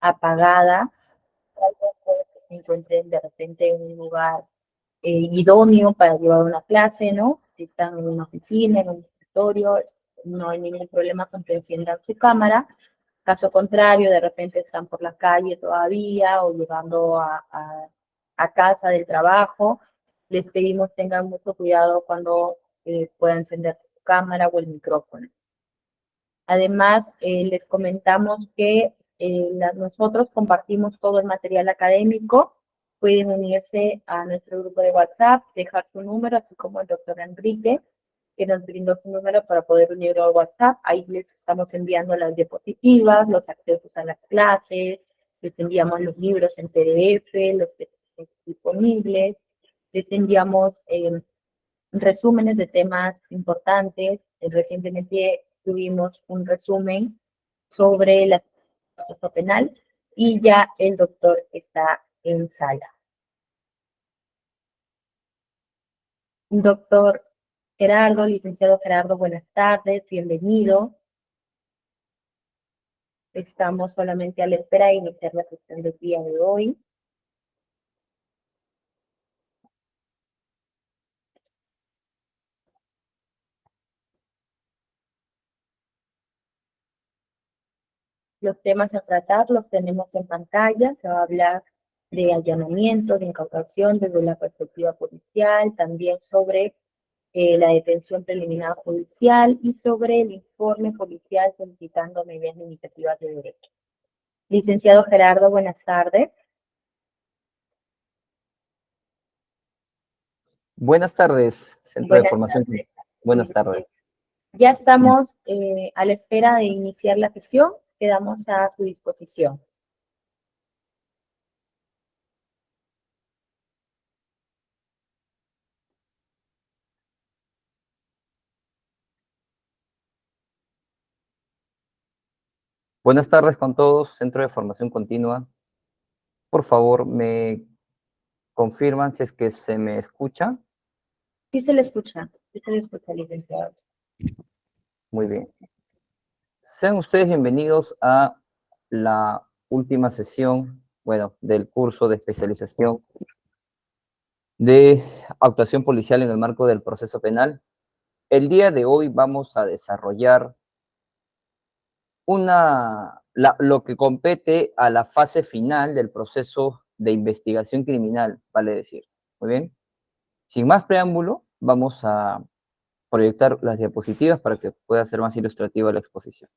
apagada, algo que se encuentren de repente en un lugar idóneo para llevar una clase, ¿no? Si están en una oficina, en un escritorio, no hay ningún problema con que enciendan su cámara. Caso contrario, de repente están por la calle todavía o llegando a casa del trabajo, les pedimos tengan mucho cuidado cuando puedan encender su cámara o el micrófono. Además, les comentamos que nosotros compartimos todo el material académico. Pueden unirse a nuestro grupo de WhatsApp, dejar su número, así como el doctor Enrique, que nos brindó su número para poder unirlo al WhatsApp. Ahí les estamos enviando las diapositivas, los accesos a las clases, les enviamos los libros en PDF, los que están disponibles, les enviamos resúmenes de temas importantes. Recientemente tuvimos un resumen sobre el proceso penal y ya el doctor está en sala. Doctor Gerardo, licenciado Gerardo, buenas tardes, bienvenido. Estamos solamente a la espera de iniciar la sesión del día de hoy. Los temas a tratar los tenemos en pantalla. Se va a hablar de allanamiento, de incautación desde la perspectiva policial, también sobre la detención preliminar judicial y sobre el informe policial solicitando medidas limitativas de derecho. Licenciado Gerardo, buenas tardes. Buenas tardes, Centro de Formación. Buenas tardes. Ya estamos a la espera de iniciar la sesión. Quedamos a su disposición. Buenas tardes con todos, Centro de Formación Continua. Por favor, me confirman si es que se me escucha. Sí se le escucha, licenciado. Muy bien. Sean ustedes bienvenidos a la última sesión, del curso de especialización de actuación policial en el marco del proceso penal. El día de hoy vamos a desarrollar lo que compete a la fase final del proceso de investigación criminal, vale decir. Muy bien. Sin más preámbulo, vamos a proyectar las diapositivas para que pueda ser más ilustrativa la exposición.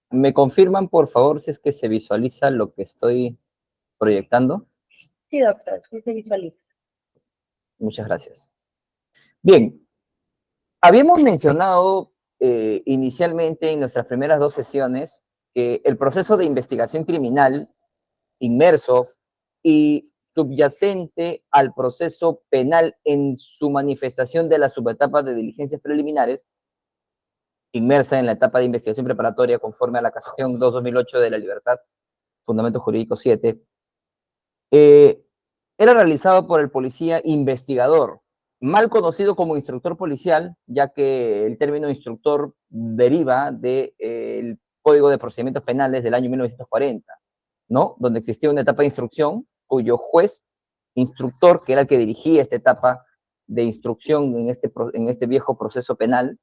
¿Me confirman, por favor, si es que se visualiza lo que estoy proyectando? Sí, doctor, sí se visualiza. Muchas gracias. Bien, habíamos mencionado inicialmente en nuestras primeras dos sesiones que el proceso de investigación criminal inmerso y subyacente al proceso penal en su manifestación de la subetapa de diligencias preliminares, inmersa en la etapa de investigación preparatoria conforme a la Casación 2-2008 de la Libertad, Fundamento Jurídico 7, era realizado por el policía investigador, mal conocido como instructor policial, ya que el término instructor deriva del Código de Procedimientos Penales del año 1940, ¿no? Donde existía una etapa de instrucción cuyo juez instructor, que era el que dirigía esta etapa de instrucción en este viejo proceso penal,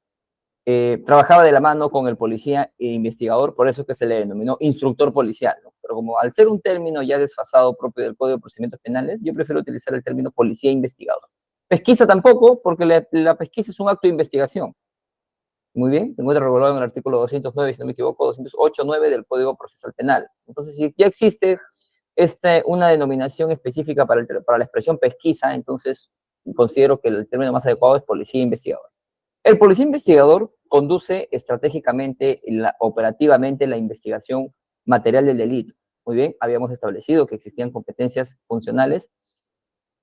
trabajaba de la mano con el policía e investigador, por eso que se le denominó instructor policial, ¿no? Pero como al ser un término ya desfasado propio del Código de Procedimientos Penales, yo prefiero utilizar el término policía investigador. Pesquisa tampoco, porque la pesquisa es un acto de investigación. Muy bien, se encuentra regulado en el artículo 209, si no me equivoco, 208.9 del Código Procesal Penal. Entonces, si ya existe una denominación específica para la expresión pesquisa, entonces considero que el término más adecuado es policía investigador. El policía investigador conduce estratégicamente, operativamente la investigación material del delito. Muy bien, habíamos establecido que existían competencias funcionales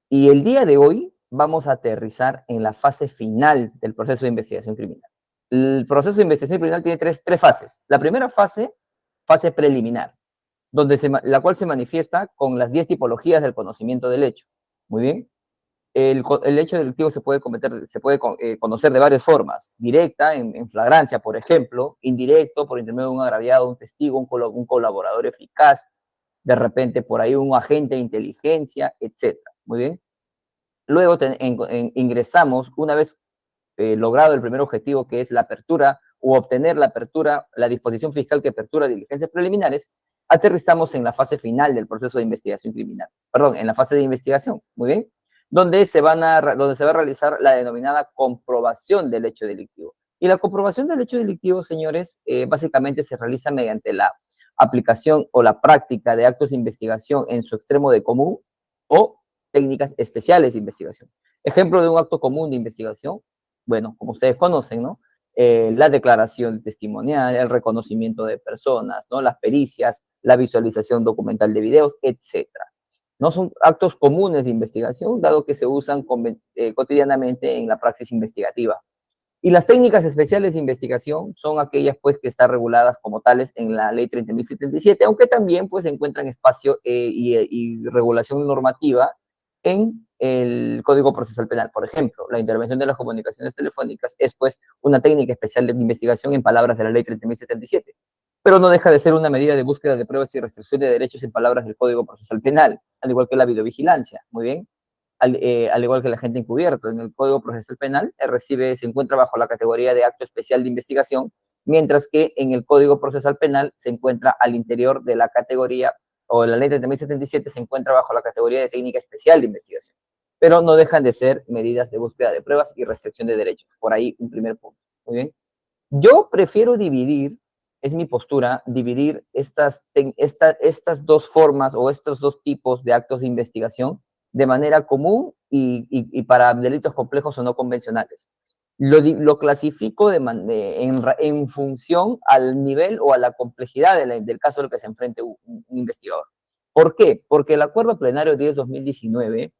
y el día de hoy vamos a aterrizar en la fase final del proceso de investigación criminal. El proceso de investigación criminal tiene tres fases. La primera fase, fase preliminar, la cual se manifiesta con las 10 tipologías del conocimiento del hecho. Muy bien. El hecho delictivo se puede conocer de varias formas: directa, en flagrancia, por ejemplo; indirecto, por intermedio de un agraviado, un testigo, un colaborador eficaz, de repente por ahí un agente de inteligencia, etc. Muy bien. Luego ingresamos, una vez logrado el primer objetivo, que es la apertura o obtener la apertura, la disposición fiscal que apertura diligencias preliminares, aterrizamos en la fase final del proceso de investigación criminal. Perdón, en la fase de investigación, muy bien, donde se va a realizar la denominada comprobación del hecho delictivo. Y la comprobación del hecho delictivo, señores, básicamente se realiza mediante la aplicación o la práctica de actos de investigación en su extremo de común o técnicas especiales de investigación. Ejemplo de un acto común de investigación, bueno, como ustedes conocen, ¿no? La declaración testimonial, el reconocimiento de personas, ¿no? Las pericias, la visualización documental de videos, etcétera. No son actos comunes de investigación, dado que se usan cotidianamente en la praxis investigativa. Y las técnicas especiales de investigación son aquellas, pues, que están reguladas como tales en la Ley 30.077, aunque también, pues, se encuentran espacio y regulación normativa en el Código Procesal Penal. Por ejemplo, la intervención de las comunicaciones telefónicas es, pues, una técnica especial de investigación en palabras de la Ley 30.077, pero no deja de ser una medida de búsqueda de pruebas y restricción de derechos en palabras del Código Procesal Penal, al igual que la videovigilancia. Muy bien. Al igual que el agente encubierto. En el Código Procesal Penal, se encuentra bajo la categoría de acto especial de investigación, mientras que en el Código Procesal Penal se encuentra al interior de la categoría, o la Ley 30.077 se encuentra bajo la categoría de técnica especial de investigación, pero no dejan de ser medidas de búsqueda de pruebas y restricción de derechos. Por ahí un primer punto. Muy bien. Yo prefiero dividir, es mi postura, dividir estas dos formas o estos dos tipos de actos de investigación de manera común y para delitos complejos o no convencionales. Lo clasifico en función al nivel o a la complejidad del caso al que se enfrente un investigador. ¿Por qué? Porque el Acuerdo Plenario 10/2019,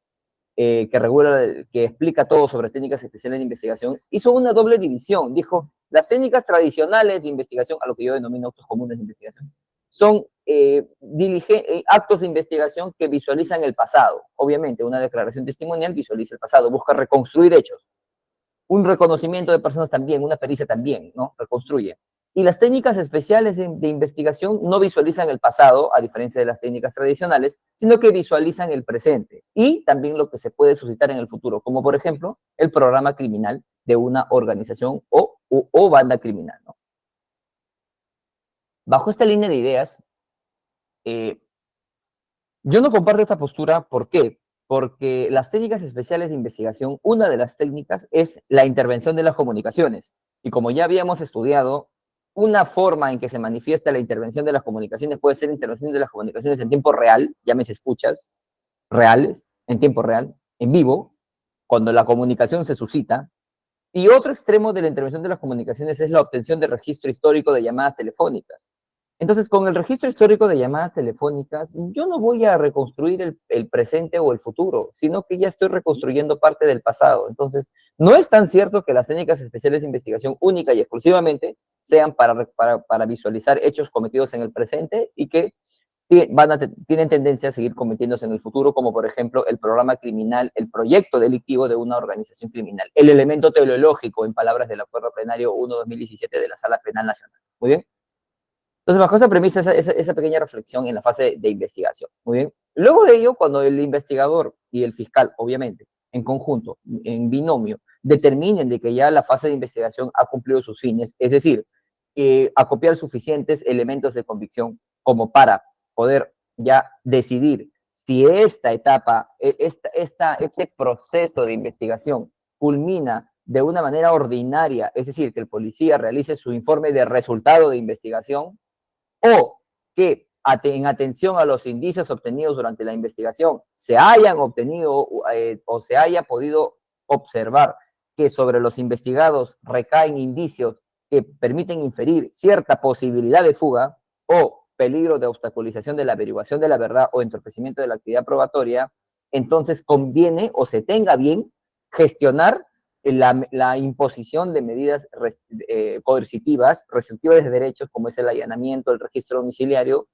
que explica todo sobre técnicas especiales de investigación, hizo una doble división. Dijo: las técnicas tradicionales de investigación, a lo que yo denomino actos comunes de investigación, son actos de investigación que visualizan el pasado. Obviamente, una declaración testimonial visualiza el pasado, busca reconstruir hechos. Un reconocimiento de personas también, una pericia también, ¿no? Reconstruye. Y las técnicas especiales de investigación no visualizan el pasado, a diferencia de las técnicas tradicionales, sino que visualizan el presente y también lo que se puede suscitar en el futuro, como por ejemplo el programa criminal de una organización o banda criminal, ¿no? Bajo esta línea de ideas, yo no comparto esta postura. ¿Por qué? Porque las técnicas especiales de investigación, una de las técnicas es la intervención de las comunicaciones. Y como ya habíamos estudiado, una forma en que se manifiesta la intervención de las comunicaciones puede ser intervención de las comunicaciones en tiempo real, llámese escuchas reales, en tiempo real, en vivo, cuando la comunicación se suscita. Y otro extremo de la intervención de las comunicaciones es la obtención de registro histórico de llamadas telefónicas. Entonces, con el registro histórico de llamadas telefónicas, yo no voy a reconstruir el presente o el futuro, sino que ya estoy reconstruyendo parte del pasado. Entonces, no es tan cierto que las técnicas especiales de investigación única y exclusivamente sean para visualizar hechos cometidos en el presente y que tienen tendencia a seguir cometiéndose en el futuro, como por ejemplo el programa criminal, el proyecto delictivo de una organización criminal, el elemento teleológico, en palabras del Acuerdo Plenario 1/2017 de la Sala Penal Nacional. Muy bien. Entonces, bajo esa premisa, esa pequeña reflexión en la fase de investigación. Muy bien. Luego de ello, cuando el investigador y el fiscal, obviamente, en conjunto, en binomio, determinen de que ya la fase de investigación ha cumplido sus fines, es decir, acopiar suficientes elementos de convicción como para poder ya decidir si esta etapa, este proceso de investigación culmina de una manera ordinaria, es decir, que el policía realice su informe de resultado de investigación, o que en atención a los indicios obtenidos durante la investigación se hayan obtenido o se haya podido observar que sobre los investigados recaen indicios que permiten inferir cierta posibilidad de fuga o peligro de obstaculización de la averiguación de la verdad o entorpecimiento de la actividad probatoria, entonces conviene o se tenga bien gestionar la imposición de medidas coercitivas, restrictivas de derechos, como es el allanamiento, el registro domiciliario,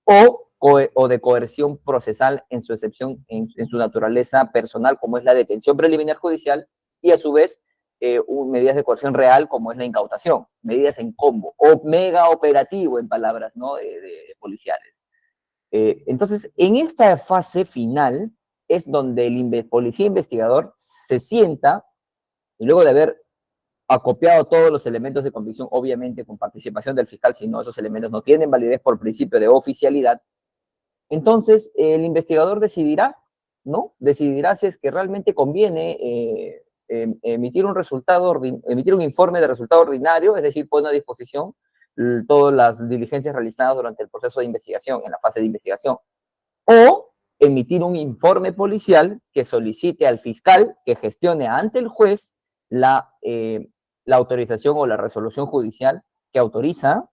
o de coerción procesal en su excepción, en su naturaleza personal, como es la detención preliminar judicial, y a su vez medidas de coerción real, como es la incautación, medidas en combo, o mega operativo, en palabras, ¿no?, de policiales. Entonces, en esta fase final es donde el policía investigador se sienta, y luego de haber acopiado todos los elementos de convicción, obviamente con participación del fiscal, si no, esos elementos no tienen validez por principio de oficialidad. Entonces, el investigador decidirá, ¿no? Decidirá si es que realmente conviene emitir emitir un informe de resultado ordinario, es decir, pone a disposición todas las diligencias realizadas durante el proceso de investigación, en la fase de investigación, o emitir un informe policial que solicite al fiscal que gestione ante el juez la autorización o la resolución judicial que autoriza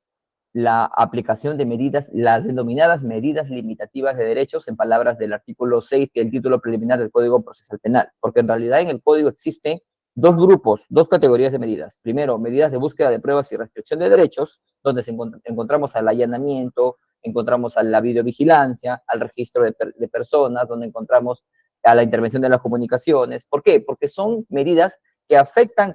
la aplicación de medidas, las denominadas medidas limitativas de derechos, en palabras del artículo 6 del título preliminar del Código Procesal Penal, porque en realidad en el Código existen dos grupos, dos categorías de medidas. Primero, medidas de búsqueda de pruebas y restricción de derechos, donde encontramos al allanamiento, encontramos a la videovigilancia, al registro de personas, donde encontramos a la intervención de las comunicaciones. ¿Por qué? Porque son medidas que afectan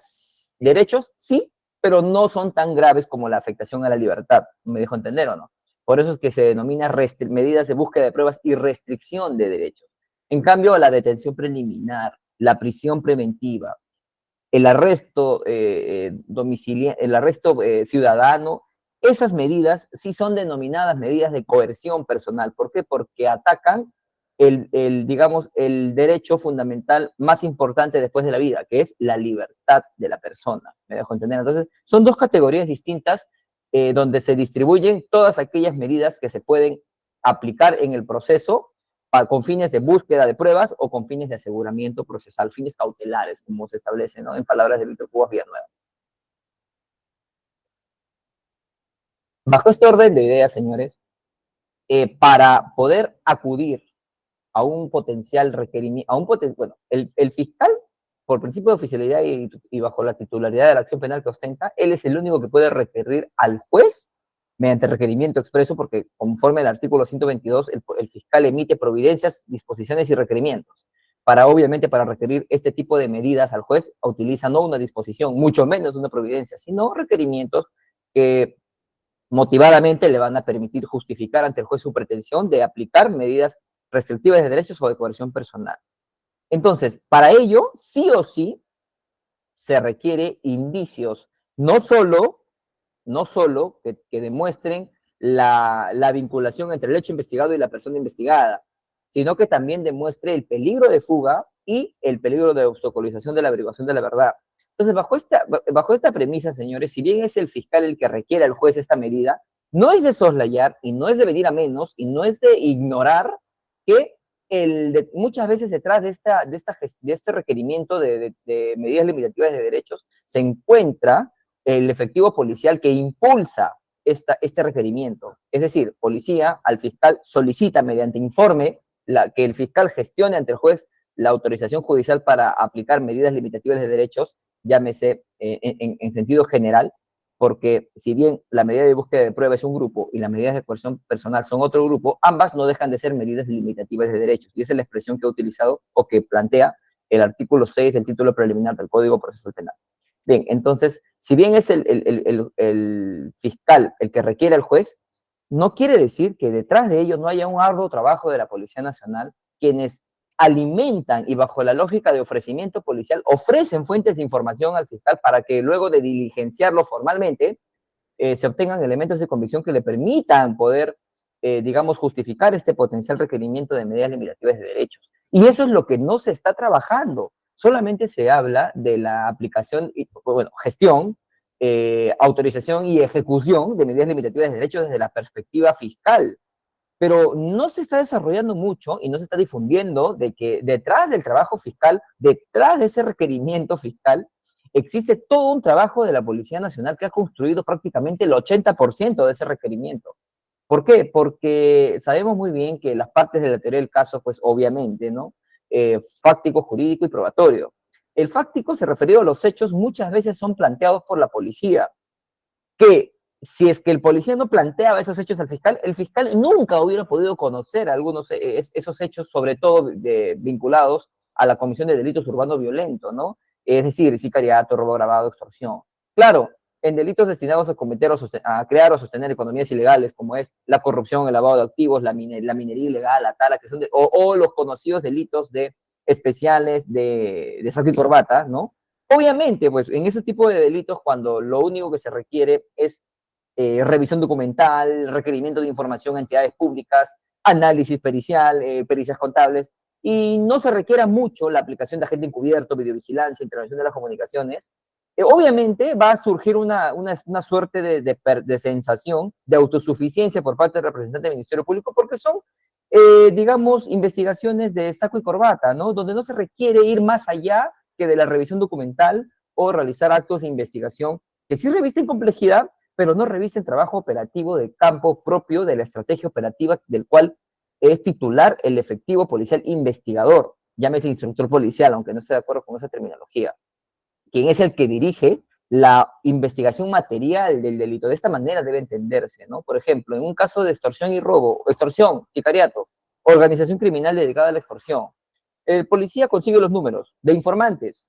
derechos, sí, pero no son tan graves como la afectación a la libertad. ¿Me dejo entender o no? Por eso es que se denomina medidas de búsqueda de pruebas y restricción de derechos. En cambio, la detención preliminar, la prisión preventiva, el arresto el arresto ciudadano, esas medidas sí son denominadas medidas de coerción personal. ¿Por qué? Porque atacan digamos, el derecho fundamental más importante después de la vida, que es la libertad de la persona. ¿Me dejo entender? Entonces, son dos categorías distintas donde se distribuyen todas aquellas medidas que se pueden aplicar en el proceso con fines de búsqueda de pruebas o con fines de aseguramiento procesal, fines cautelares, como se establece, ¿no?, en palabras de Víctor Cubas Villanueva. Bajo este orden de ideas, señores, para poder acudir a un potencial requerimiento, bueno, el fiscal, por principio de oficialidad y bajo la titularidad de la acción penal que ostenta, él es el único que puede requerir al juez mediante requerimiento expreso, porque conforme al artículo 122, el fiscal emite providencias, disposiciones y requerimientos. Obviamente, para requerir este tipo de medidas al juez, utiliza no una disposición, mucho menos una providencia, sino requerimientos que motivadamente le van a permitir justificar ante el juez su pretensión de aplicar medidas restrictivas de derechos o de coerción personal. Entonces, para ello, sí o sí, se requiere indicios, no solo que demuestren la vinculación entre el hecho investigado y la persona investigada, sino que también demuestre el peligro de fuga y el peligro de obstaculización de la averiguación de la verdad. Entonces, bajo esta premisa, señores, si bien es el fiscal el que requiere al juez esta medida, no es de soslayar y no es de venir a menos y no es de ignorar que muchas veces detrás de este requerimiento de medidas limitativas de derechos se encuentra el efectivo policial que impulsa este requerimiento. Es decir, policía al fiscal solicita mediante informe que el fiscal gestione ante el juez la autorización judicial para aplicar medidas limitativas de derechos, llámese en sentido general, porque si bien la medida de búsqueda de prueba es un grupo y las medidas de coerción personal son otro grupo, ambas no dejan de ser medidas limitativas de derechos. Y esa es la expresión que ha utilizado o que plantea el artículo 6 del título preliminar del Código Procesal Penal. Bien, entonces, si bien es el fiscal el que requiere al juez, no quiere decir que detrás de ello no haya un arduo trabajo de la Policía Nacional, quienes alimentan y bajo la lógica de ofrecimiento policial ofrecen fuentes de información al fiscal para que luego de diligenciarlo formalmente se obtengan elementos de convicción que le permitan poder, digamos, justificar este potencial requerimiento de medidas limitativas de derechos. Y eso es lo que no se está trabajando. Solamente se habla de la aplicación, bueno, gestión, autorización y ejecución de medidas limitativas de derechos desde la perspectiva fiscal, pero no se está desarrollando mucho y no se está difundiendo de que detrás del trabajo fiscal, detrás de ese requerimiento fiscal, existe todo un trabajo de la Policía Nacional que ha construido prácticamente el 80% de ese requerimiento. ¿Por qué? Porque sabemos muy bien que las partes de la teoría del caso, pues obviamente, ¿no? Fáctico, jurídico y probatorio. El fáctico se referido a los hechos muchas veces son planteados por la policía, que si es que el policía no planteaba esos hechos al fiscal, el fiscal nunca hubiera podido conocer algunos esos hechos, sobre todo vinculados a la comisión de delitos urbanos violentos, ¿no? Es decir, sicariato, robo agravado, extorsión. Claro, en delitos destinados a cometer a crear o sostener economías ilegales, como es la corrupción, el lavado de activos, la minería ilegal, la tala, que son o los conocidos delitos de especiales de saco y corbata, ¿no? Obviamente, pues en ese tipo de delitos, cuando lo único que se requiere es revisión documental, requerimiento de información a entidades públicas, análisis pericial, pericias contables, y no se requiera mucho la aplicación de agente encubierto, videovigilancia, intervención de las comunicaciones, obviamente va a surgir una suerte de sensación de autosuficiencia por parte del representante del Ministerio Público, porque son, digamos, investigaciones de saco y corbata, ¿no? Donde no se requiere ir más allá que de la revisión documental o realizar actos de investigación que sí revisten complejidad, pero no revisten trabajo operativo de campo propio de la estrategia operativa del cual es titular el efectivo policial investigador, llámese instructor policial, aunque no esté de acuerdo con esa terminología, quien es el que dirige la investigación material del delito. De esta manera debe entenderse, ¿no? Por ejemplo, en un caso de extorsión y robo, extorsión, sicariato, organización criminal dedicada a la extorsión, el policía consigue los números de informantes,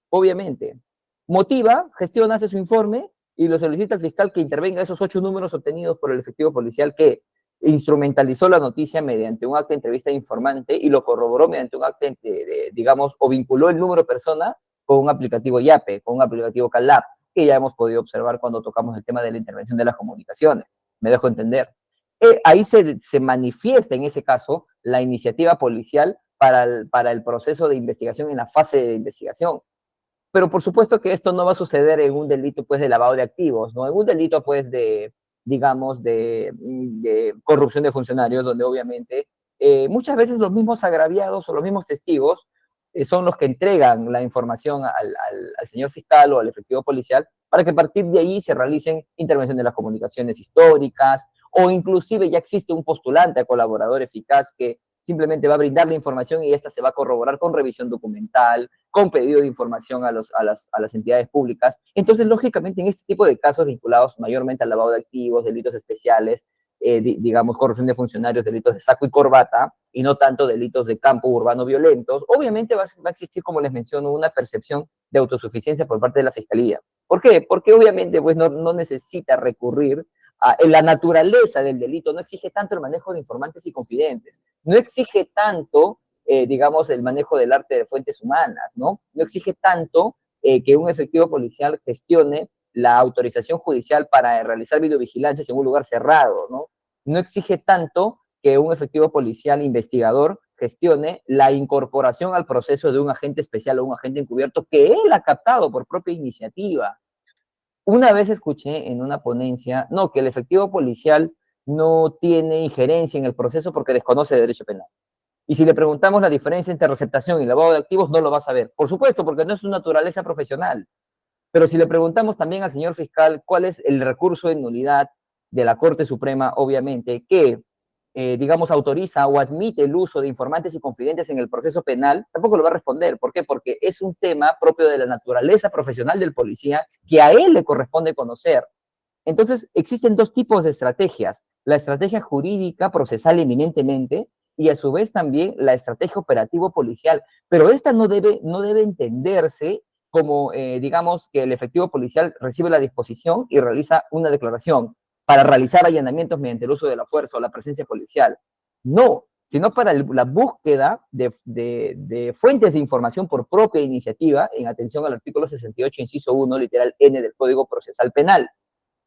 obviamente. Motiva, gestiona, hace su informe y lo solicita al fiscal que intervenga esos 8 números obtenidos por el efectivo policial que instrumentalizó la noticia mediante un acta de entrevista de informante y lo corroboró mediante un acta, digamos, o vinculó el número persona con un aplicativo YAPE, con un aplicativo CalLab, que ya hemos podido observar cuando tocamos el tema de la intervención de las comunicaciones. Me dejo entender. Ahí se manifiesta en ese caso la iniciativa policial para el proceso de investigación en la fase de investigación. Pero por supuesto que esto no va a suceder en un delito pues de lavado de activos, ¿no? En un delito pues digamos, de corrupción de funcionarios, donde obviamente muchas veces los mismos agraviados o los mismos testigos son los que entregan la información al señor fiscal o al efectivo policial para que a partir de ahí se realicen intervenciones de las comunicaciones históricas o inclusive ya existe un postulante a colaborador eficaz que simplemente va a brindar la información y esta se va a corroborar con revisión documental, con pedido de información a las entidades públicas. Entonces, lógicamente, en este tipo de casos vinculados mayormente al lavado de activos, delitos especiales, digamos, corrupción de funcionarios, delitos de saco y corbata, y no tanto delitos de campo urbano violentos, obviamente va a existir, como les menciono, una percepción de autosuficiencia por parte de la Fiscalía. ¿Por qué? Porque obviamente pues, no necesita recurrir la naturaleza del delito, no exige tanto el manejo de informantes y confidentes, no exige tanto digamos, el manejo del arte de fuentes humanas, ¿no? No exige tanto que un efectivo policial gestione la autorización judicial para realizar videovigilancias en un lugar cerrado, ¿no? No exige tanto que un efectivo policial investigador gestione la incorporación al proceso de un agente especial o un agente encubierto que él ha captado por propia iniciativa. Una vez escuché en una ponencia, no, que el efectivo policial no tiene injerencia en el proceso porque desconoce el derecho penal. Y si le preguntamos la diferencia entre receptación y lavado de activos, no lo va a saber. Por supuesto, porque no es su naturaleza profesional. Pero si le preguntamos también al señor fiscal cuál es el recurso de nulidad de la Corte Suprema, obviamente, que, digamos, autoriza o admite el uso de informantes y confidentes en el proceso penal, tampoco lo va a responder. ¿Por qué? Porque es un tema propio de la naturaleza profesional del policía que a él le corresponde conocer. Entonces, existen dos tipos de estrategias. La estrategia jurídica procesal eminentemente y a su vez también la estrategia operativo policial. Pero esta no debe entenderse como, digamos, que el efectivo policial recibe la disposición y realiza una declaración para realizar allanamientos mediante el uso de la fuerza o la presencia policial. No, sino para la búsqueda de fuentes de información por propia iniciativa en atención al artículo 68, inciso 1, literal N del Código Procesal Penal.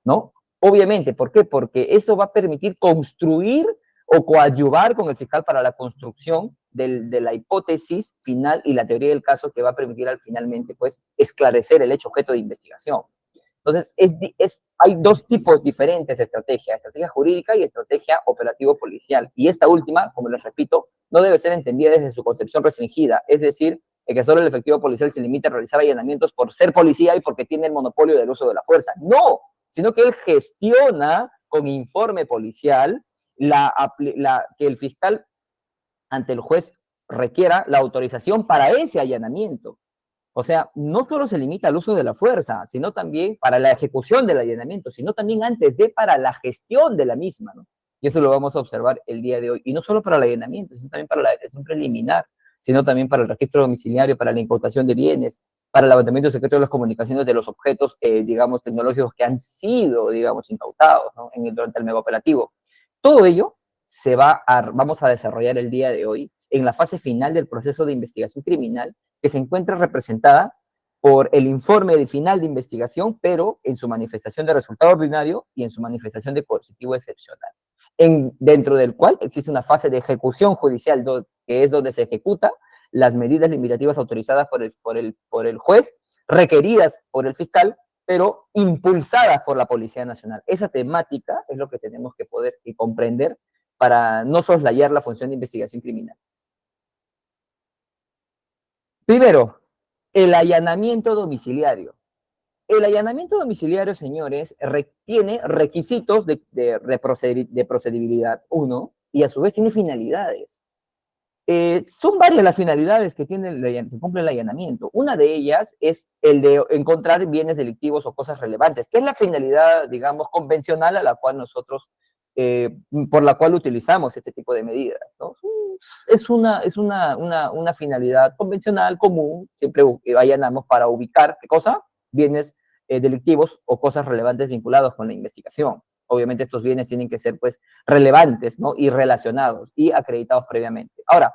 ¿No? Obviamente, ¿por qué? Porque eso va a permitir construir o coadyuvar con el fiscal para la construcción de la hipótesis final y la teoría del caso que va a permitir al finalmente, pues, esclarecer el hecho objeto de investigación. Entonces, hay dos tipos diferentes de estrategia jurídica y estrategia operativo-policial. Y esta última, como les repito, no debe ser entendida desde su concepción restringida, es decir, que solo el efectivo policial se limita a realizar allanamientos por ser policía y porque tiene el monopolio del uso de la fuerza. No, sino que él gestiona con informe policial que el fiscal ante el juez requiera la autorización para ese allanamiento. O sea, no solo se limita al uso de la fuerza, sino también para la ejecución del allanamiento, sino también antes de para la gestión de la misma, ¿no? Y eso lo vamos a observar el día de hoy. Y no solo para el allanamiento, sino también para la detención preliminar, sino también para el registro domiciliario, para la incautación de bienes, para el levantamiento secreto de las comunicaciones de los objetos, digamos, tecnológicos que han sido, digamos, incautados, ¿no? Durante el mega operativo. Todo ello vamos a desarrollar el día de hoy en la fase final del proceso de investigación criminal, que se encuentra representada por el informe final de investigación, pero en su manifestación de resultado ordinario y en su manifestación de coercitivo excepcional, dentro del cual existe una fase de ejecución judicial, que es donde se ejecuta las medidas limitativas autorizadas por el juez, requeridas por el fiscal, pero impulsadas por la Policía Nacional. Esa temática es lo que tenemos que poder y comprender para no soslayar la función de investigación criminal. Primero, el allanamiento domiciliario. El allanamiento domiciliario, señores, tiene requisitos de procedibilidad, uno, y a su vez tiene finalidades. Son varias las finalidades que cumple el allanamiento. Una de ellas es el de encontrar bienes delictivos o cosas relevantes, que es la finalidad, digamos, convencional a la cual nosotros, por la cual utilizamos este tipo de medidas, ¿no? Es una finalidad convencional, común, siempre allanamos para ubicar, ¿qué cosa? Bienes delictivos o cosas relevantes vinculados con la investigación. Obviamente estos bienes tienen que ser, pues, relevantes, ¿no? Y relacionados y acreditados previamente. Ahora,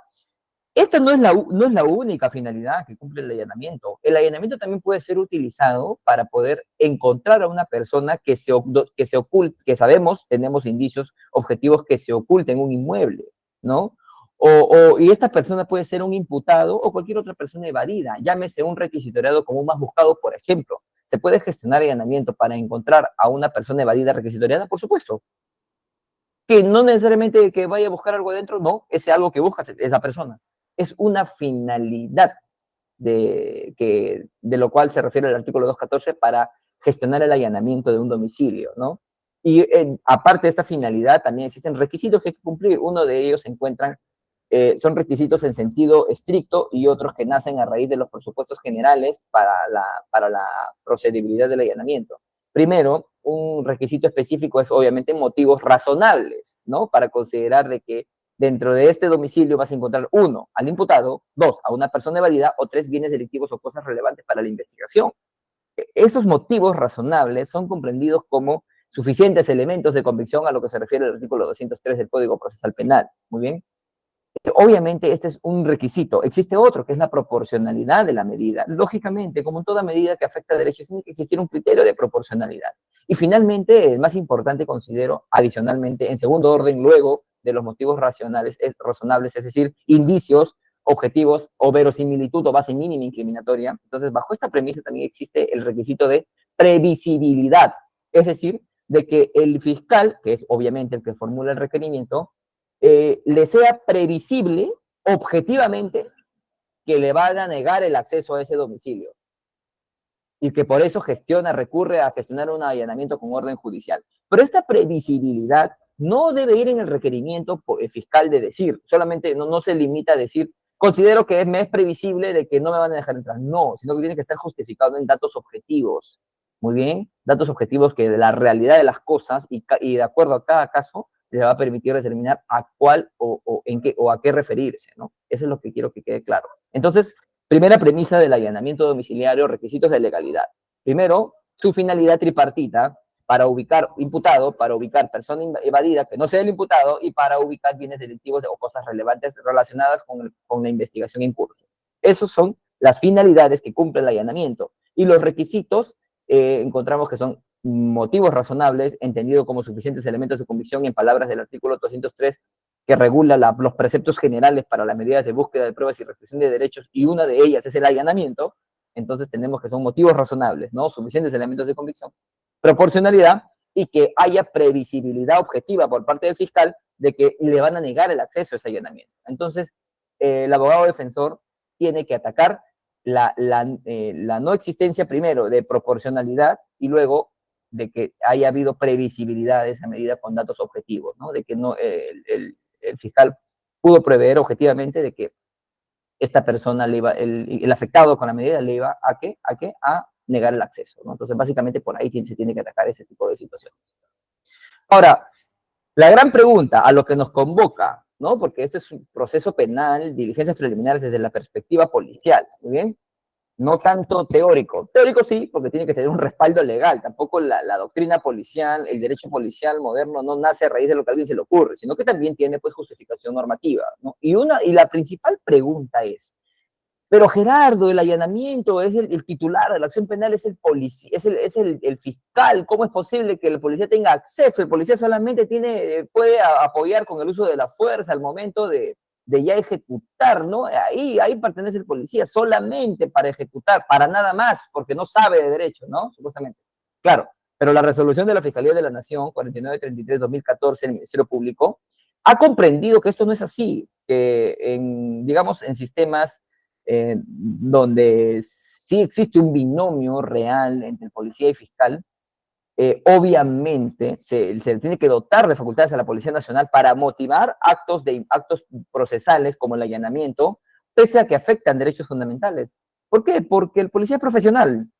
esta no es la única finalidad que cumple el allanamiento. El allanamiento también puede ser utilizado para poder encontrar a una persona que que sabemos, tenemos indicios objetivos que se oculta en un inmueble, ¿no? Y esta persona puede ser un imputado o cualquier otra persona evadida, llámese un requisitoriado como más buscado, por ejemplo. ¿Se puede gestionar allanamiento para encontrar a una persona evadida requisitoriada? Por supuesto. Que no necesariamente que vaya a buscar algo adentro, no, ese algo que buscas es la persona. Es una finalidad de lo cual se refiere el artículo 214 para gestionar el allanamiento de un domicilio, ¿no? Y aparte de esta finalidad, también existen requisitos que hay que cumplir. Uno de ellos son requisitos en sentido estricto y otros que nacen a raíz de los presupuestos generales para la procedibilidad del allanamiento. Primero, un requisito específico es obviamente motivos razonables, ¿no? Para considerar de que dentro de este domicilio vas a encontrar, uno, al imputado, dos, a una persona evadida, o tres, bienes delictivos o cosas relevantes para la investigación. Esos motivos razonables son comprendidos como suficientes elementos de convicción a lo que se refiere al artículo 203 del Código Procesal Penal. Muy bien. Obviamente este es un requisito. Existe otro, que es la proporcionalidad de la medida. Lógicamente, como en toda medida que afecta a derechos, tiene que existir un criterio de proporcionalidad. Y finalmente, el más importante considero, adicionalmente, en segundo orden, luego de los motivos razonables, es decir, indicios, objetivos o verosimilitud o base mínima incriminatoria. Entonces, bajo esta premisa también existe el requisito de previsibilidad, es decir, de que el fiscal, que es obviamente el que formula el requerimiento, le sea previsible, objetivamente, que le van a negar el acceso a ese domicilio y que por eso recurre a gestionar un allanamiento con orden judicial. Pero esta previsibilidad no debe ir en el requerimiento fiscal de decir, solamente no se limita a decir, considero que me es previsible de que no me van a dejar entrar. No, sino que tiene que estar justificado en datos objetivos. Muy bien, datos objetivos que de la realidad de las cosas y de acuerdo a cada caso le va a permitir determinar a cuál o a qué referirse, ¿no? Eso es lo que quiero que quede claro. Entonces, primera premisa del allanamiento domiciliario, requisitos de legalidad. Primero, su finalidad tripartita para ubicar imputado, para ubicar persona evadida que no sea el imputado y para ubicar bienes delictivos o cosas relevantes relacionadas con la investigación en curso. Esas son las finalidades que cumple el allanamiento. Y los requisitos encontramos que son motivos razonables, entendido como suficientes elementos de convicción en palabras del artículo 203 que regula los preceptos generales para las medidas de búsqueda de pruebas y restricción de derechos, y una de ellas es el allanamiento. entonces tenemos que son motivos razonables, ¿no? Suficientes elementos de convicción, proporcionalidad y que haya previsibilidad objetiva por parte del fiscal de que le van a negar el acceso a ese allanamiento. Entonces, el abogado defensor tiene que atacar la no existencia primero de proporcionalidad y luego de que haya habido previsibilidad de esa medida con datos objetivos, ¿no? De que no, el fiscal pudo prever objetivamente de que esta persona le iba, el afectado con la medida le iba a qué, a negar el acceso, ¿no? Entonces, básicamente por ahí se tiene que atacar ese tipo de situaciones. Ahora, la gran pregunta a lo que nos convoca, ¿no? Porque este es un proceso penal, diligencias preliminares desde la perspectiva policial, ¿muy bien? No tanto teórico. Teórico sí, porque tiene que tener un respaldo legal. Tampoco la doctrina policial, el derecho policial moderno no nace a raíz de lo que a alguien se le ocurre, sino que también tiene pues justificación normativa, ¿no? Y la principal pregunta es, pero Gerardo, el allanamiento es el titular de la acción penal, es el policía, el fiscal. ¿Cómo es posible que el policía tenga acceso? El policía solamente puede apoyar con el uso de la fuerza al momento de ya ejecutar, ¿no? Ahí pertenece el policía, solamente para ejecutar, para nada más, porque no sabe de derecho, ¿no? Supuestamente. Claro, pero la resolución de la Fiscalía de la Nación, 4933-2014, del Ministerio Público, ha comprendido que esto no es así, que digamos, en sistemas donde sí existe un binomio real entre el policía y fiscal, obviamente se le tiene que dotar de facultades a la Policía Nacional para motivar actos procesales como el allanamiento, pese a que afectan derechos fundamentales. ¿Por qué? Porque el policía es profesional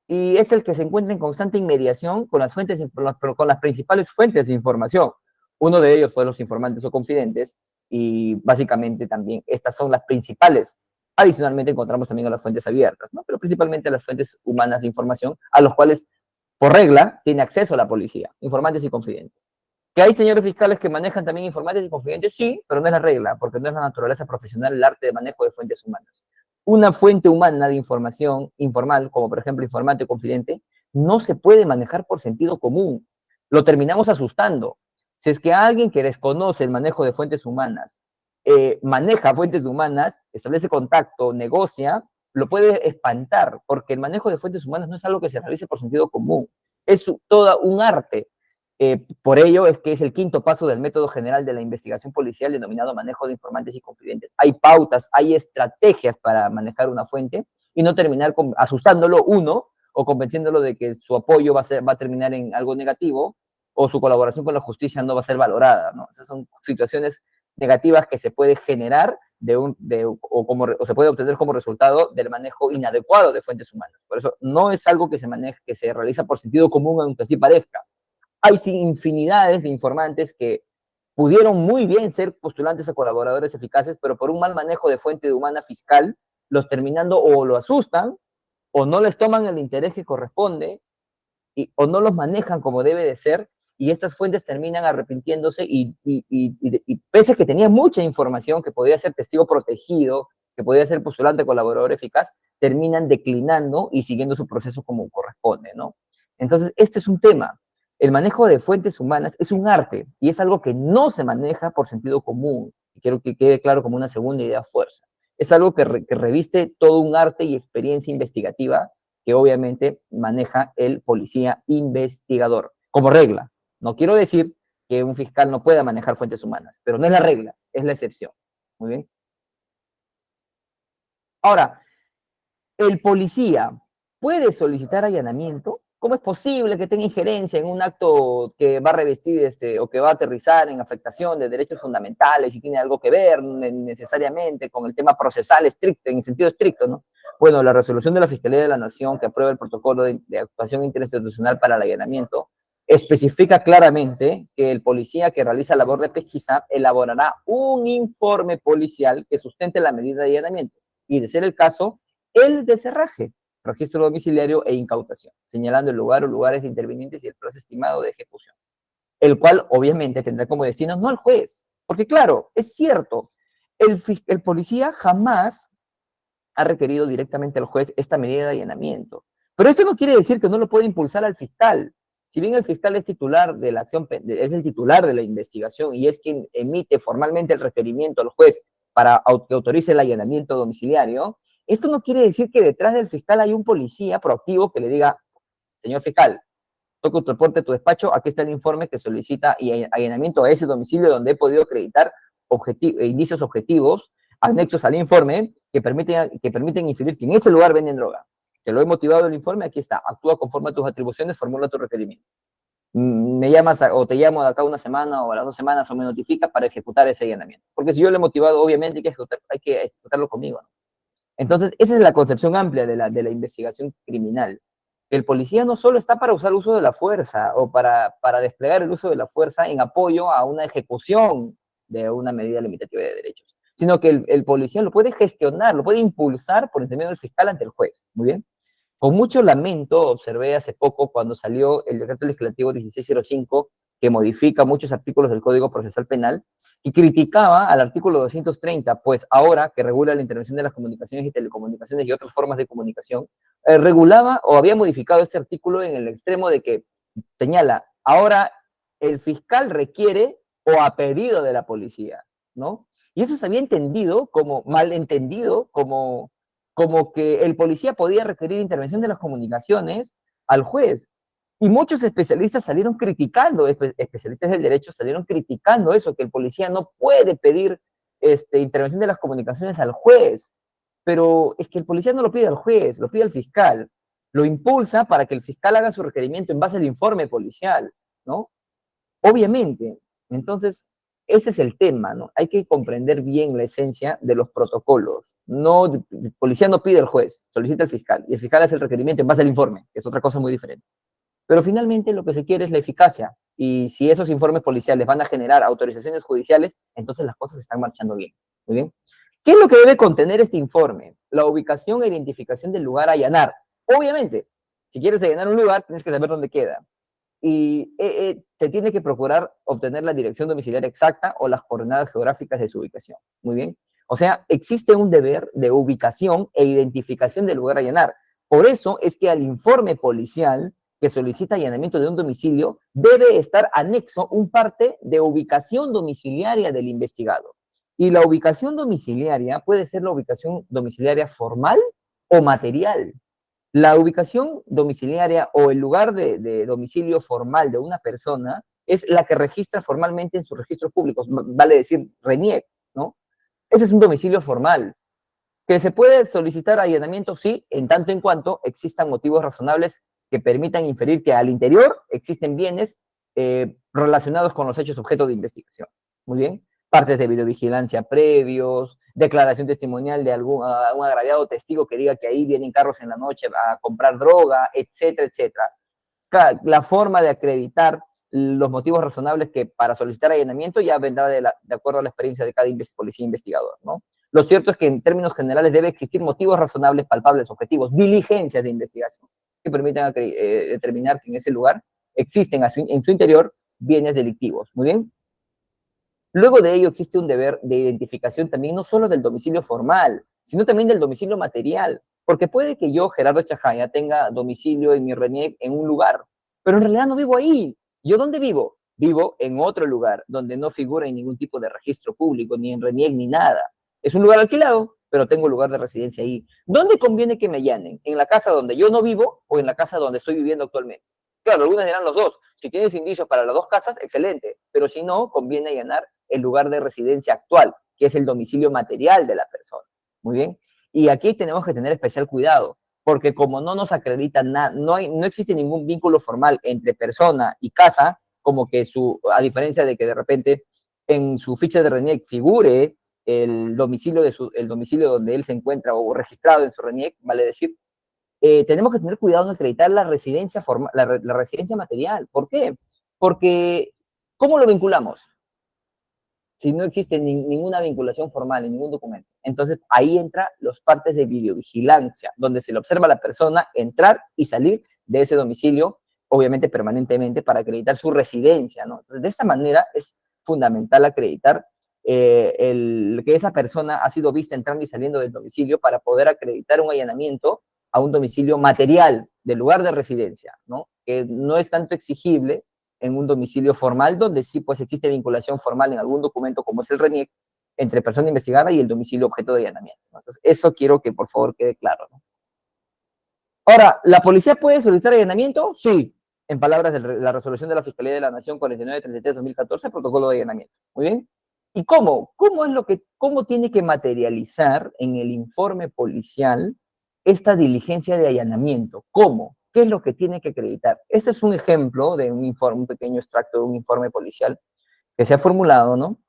y es el que se encuentra en constante inmediación con con las principales fuentes de información. Uno de ellos fue los informantes o confidentes, y básicamente también estas son las principales. Adicionalmente encontramos también a las fuentes abiertas, ¿no? Pero principalmente a las fuentes humanas de información, a los cuales, por regla, tiene acceso la policía, informantes y confidentes. ¿Que hay señores fiscales que manejan también informantes y confidentes? Sí, pero no es la regla, porque no es la naturaleza profesional el arte de manejo de fuentes humanas. Una fuente humana de información informal, como por ejemplo informante o confidente, no se puede manejar por sentido común. Lo terminamos asustando. Si es que alguien que desconoce el manejo de fuentes humanas maneja fuentes humanas, establece contacto, negocia, lo puede espantar, porque el manejo de fuentes humanas no es algo que se realice por sentido común. Es todo un arte. Por ello es que es el quinto paso del método general de la investigación policial denominado manejo de informantes y confidentes. Hay pautas, hay estrategias para manejar una fuente y no terminar asustándolo uno o convenciéndolo de que su apoyo va a terminar en algo negativo o su colaboración con la justicia no va a ser valorada, ¿no? Esas son situaciones negativas que se puede generar o se puede obtener como resultado del manejo inadecuado de fuentes humanas. Por eso no es algo que se realiza por sentido común, aunque así parezca. Hay infinidades de informantes que pudieron muy bien ser postulantes a colaboradores eficaces, pero por un mal manejo de fuente humana fiscal, los terminando o lo asustan, o no les toman el interés que corresponde, o no los manejan como debe de ser, y estas fuentes terminan arrepintiéndose y pese a que tenía mucha información, que podía ser testigo protegido, que podía ser postulante colaborador eficaz, terminan declinando y siguiendo su proceso como corresponde, ¿no? Entonces, este es un tema. El manejo de fuentes humanas es un arte y es algo que no se maneja por sentido común. Y quiero que quede claro como una segunda idea fuerza. Es algo que reviste todo un arte y experiencia investigativa que obviamente maneja el policía investigador, como regla. No quiero decir que un fiscal no pueda manejar fuentes humanas, pero no es la regla, es la excepción. Muy bien. Ahora, ¿el policía puede solicitar allanamiento? ¿Cómo es posible que tenga injerencia en un acto que va a revestir o que va a aterrizar en afectación de derechos fundamentales y tiene algo que ver necesariamente con el tema procesal estricto, en sentido estricto, ¿no? Bueno, la resolución de la Fiscalía de la Nación que aprueba el protocolo de actuación interinstitucional para el allanamiento especifica claramente que el policía que realiza labor de pesquisa elaborará un informe policial que sustente la medida de allanamiento y, de ser el caso, el deserraje, registro domiciliario e incautación, señalando el lugar o lugares intervinientes y el plazo estimado de ejecución, el cual obviamente tendrá como destino no al juez, porque claro, es cierto, el policía jamás ha requerido directamente al juez esta medida de allanamiento, pero esto no quiere decir que no lo pueda impulsar al fiscal. Si bien el fiscal es titular de la acción, es el titular de la investigación y es quien emite formalmente el requerimiento al juez para que autorice el allanamiento domiciliario, Esto no quiere decir que detrás del fiscal hay un policía proactivo que le diga, señor fiscal, toco tu reporte, tu despacho, aquí está el informe que solicita y allanamiento a ese domicilio donde he podido acreditar indicios objetivos anexos al informe que permiten inferir que en ese lugar venden droga. Te lo he motivado el informe, aquí está, actúa conforme a tus atribuciones, formula tu requerimiento. Me llamas o te llamo de acá una semana o a las 2 semanas o me notifica para ejecutar ese allanamiento. Porque si yo lo he motivado, obviamente hay que ejecutarlo conmigo, ¿no? Entonces, esa es la concepción amplia de la investigación criminal. El policía no solo está para usar el uso de la fuerza o para desplegar el uso de la fuerza en apoyo a una ejecución de una medida limitativa de derechos, sino que el policía lo puede gestionar, lo puede impulsar por intermedio del fiscal ante el juez. Muy bien. Con mucho lamento observé hace poco cuando salió el decreto legislativo 1605 que modifica muchos artículos del Código Procesal Penal y criticaba al artículo 230, pues ahora que regula la intervención de las comunicaciones y telecomunicaciones y otras formas de comunicación, regulaba o había modificado este artículo en el extremo de que señala, ahora el fiscal requiere o a pedido de la policía, ¿no? Y eso se había entendido como malentendido, como que el policía podía requerir intervención de las comunicaciones al juez. Y muchos especialistas salieron criticando, especialistas del derecho salieron criticando eso, que el policía no puede pedir intervención de las comunicaciones al juez. Pero es que el policía no lo pide al juez, lo pide al fiscal. Lo impulsa para que el fiscal haga su requerimiento en base al informe policial, ¿no? Obviamente. Entonces, ese es el tema, ¿no? Hay que comprender bien la esencia de los protocolos. No, el policía no pide al juez, solicita al fiscal, y el fiscal hace el requerimiento en base al informe, que es otra cosa muy diferente. Pero finalmente lo que se quiere es la eficacia, y si esos informes policiales van a generar autorizaciones judiciales, entonces las cosas están marchando bien. ¿Muy bien? ¿Qué es lo que debe contener este informe? La ubicación e identificación del lugar a allanar. Obviamente, si quieres allanar un lugar, tienes que saber dónde queda y se tiene que procurar obtener la dirección domiciliaria exacta o las coordenadas geográficas de su ubicación. Muy bien. O sea, existe un deber de ubicación e identificación del lugar a allanar. Por eso es que al informe policial que solicita allanamiento de un domicilio debe estar anexo un parte de ubicación domiciliaria del investigado. Y la ubicación domiciliaria puede ser la ubicación domiciliaria formal o material. La ubicación domiciliaria o el lugar de domicilio formal de una persona es la que registra formalmente en sus registros públicos, vale decir RENIEC, ¿no? Ese es un domicilio formal. ¿Que se puede solicitar allanamiento? Sí, en tanto en cuanto existan motivos razonables que permitan inferir que al interior existen bienes relacionados con los hechos objeto de investigación. Muy bien. Partes de videovigilancia previos, declaración testimonial de un agraviado testigo que diga que ahí vienen carros en la noche a comprar droga, etcétera, etcétera. La forma de acreditar los motivos razonables que para solicitar allanamiento ya vendrá de acuerdo a la experiencia de cada policía investigador, ¿no? Lo cierto es que en términos generales debe existir motivos razonables, palpables, objetivos, diligencias de investigación que permitan determinar que en ese lugar existen en su interior bienes delictivos. Muy bien. Luego de ello existe un deber de identificación también no solo del domicilio formal, sino también del domicilio material, porque puede que yo, Gerardo Chajaya, tenga domicilio en mi RENIEC en un lugar, pero en realidad no vivo ahí. ¿Yo dónde vivo? Vivo en otro lugar, donde no figura en ningún tipo de registro público, ni en RENIEC, ni nada. Es un lugar alquilado, pero tengo lugar de residencia ahí. ¿Dónde conviene que me allanen? ¿En la casa donde yo no vivo o en la casa donde estoy viviendo actualmente? Claro, algunos dirán los dos. Si tienes indicios para las dos casas, excelente. Pero si no, conviene allanar el lugar de residencia actual, que es el domicilio material de la persona. Muy bien. Y aquí tenemos que tener especial cuidado, porque como no nos acreditan nada, no existe ningún vínculo formal entre persona y casa, como que a diferencia de que de repente en su ficha de RENIEC figure el domicilio, el domicilio donde él se encuentra o registrado en su RENIEC, vale decir, tenemos que tener cuidado en acreditar la residencia, la residencia material. ¿Por qué? Porque, ¿cómo lo vinculamos? Si no existe ninguna vinculación formal en ningún documento. Entonces, ahí entra los partes de videovigilancia, donde se le observa a la persona entrar y salir de ese domicilio, obviamente permanentemente, para acreditar su residencia, ¿no? Entonces, de esta manera es fundamental acreditar que esa persona ha sido vista entrando y saliendo del domicilio para poder acreditar un allanamiento a un domicilio material del lugar de residencia, ¿no? Que no es tanto exigible en un domicilio formal, donde sí pues existe vinculación formal en algún documento como es el RENIEC, entre persona investigada y el domicilio objeto de allanamiento, ¿no? Entonces, eso quiero que por favor quede claro, ¿no? Ahora, ¿la policía puede solicitar allanamiento? Sí, en palabras de la resolución de la Fiscalía de la Nación 4933-2014, protocolo de allanamiento. Muy bien. ¿Y cómo? ¿Cómo tiene que materializar en el informe policial esta diligencia de allanamiento? ¿Cómo? ¿Qué es lo que tiene que acreditar? Este es un ejemplo de un informe, un pequeño extracto de un informe policial que se ha formulado, ¿no?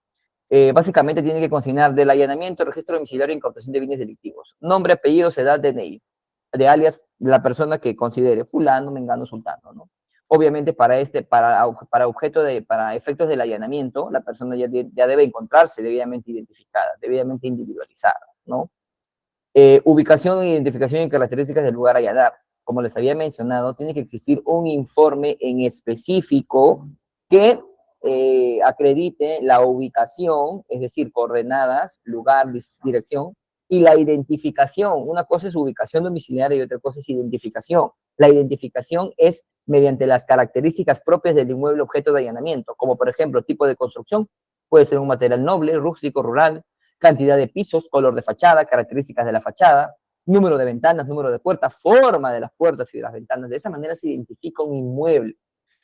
Básicamente tiene que consignar del allanamiento, registro domiciliario e incautación de bienes delictivos. Nombre, apellidos, edad, DNI, de alias de la persona que considere, fulano, mengano, sultano, ¿no? Obviamente para efectos del allanamiento, la persona ya debe encontrarse debidamente identificada, debidamente individualizada, ¿no? Ubicación, identificación y características del lugar a allanar. Como les había mencionado, tiene que existir un informe en específico que acredite la ubicación, es decir, coordenadas, lugar, dirección, y la identificación. Una cosa es ubicación domiciliaria y otra cosa es identificación. La identificación es mediante las características propias del inmueble objeto de allanamiento, como por ejemplo tipo de construcción, puede ser un material noble, rústico, rural, cantidad de pisos, color de fachada, características de la fachada, número de ventanas, número de puertas, forma de las puertas y de las ventanas. De esa manera se identifica un inmueble,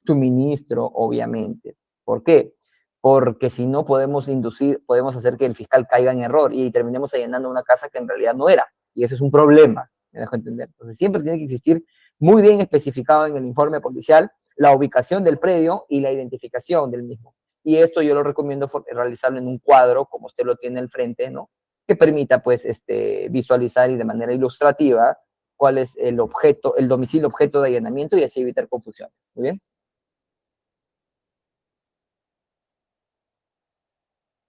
suministro, obviamente. ¿Por qué? Porque si no podemos hacer que el fiscal caiga en error y terminemos allanando una casa que en realidad no era. Y eso es un problema, me dejo entender. Entonces siempre tiene que existir muy bien especificado en el informe policial la ubicación del predio y la identificación del mismo. Y esto yo lo recomiendo realizarlo en un cuadro, como usted lo tiene al frente, ¿no? Que permita, pues, visualizar y de manera ilustrativa cuál es el objeto, el domicilio objeto de allanamiento y así evitar confusiones. Muy bien.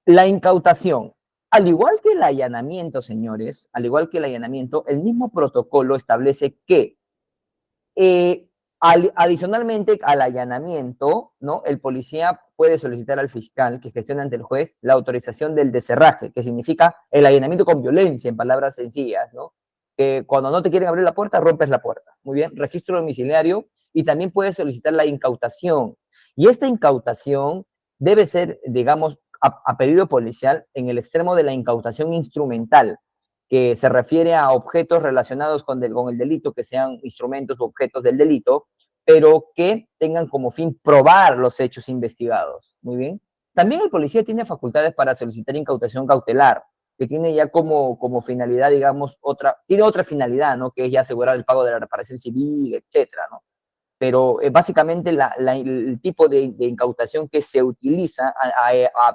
La incautación. Al igual que el allanamiento, señores, al igual que el allanamiento, el mismo protocolo establece que Eh, adicionalmente al allanamiento, ¿no? El policía puede solicitar al fiscal que gestione ante el juez la autorización del descerraje, que significa el allanamiento con violencia, en palabras sencillas, ¿no? Que cuando no te quieren abrir la puerta, rompes la puerta. Muy bien, registro domiciliario y también puede solicitar la incautación. Y esta incautación debe ser, digamos, a pedido policial en el extremo de la incautación instrumental, que se refiere a objetos relacionados con el delito, que sean instrumentos o objetos del delito, pero que tengan como fin probar los hechos investigados. Muy bien. También el policía tiene facultades para solicitar incautación cautelar, que tiene ya como finalidad, digamos, tiene otra finalidad, ¿no? Que es ya asegurar el pago de la reparación civil, etcétera, ¿no? Pero básicamente el tipo de incautación que se utiliza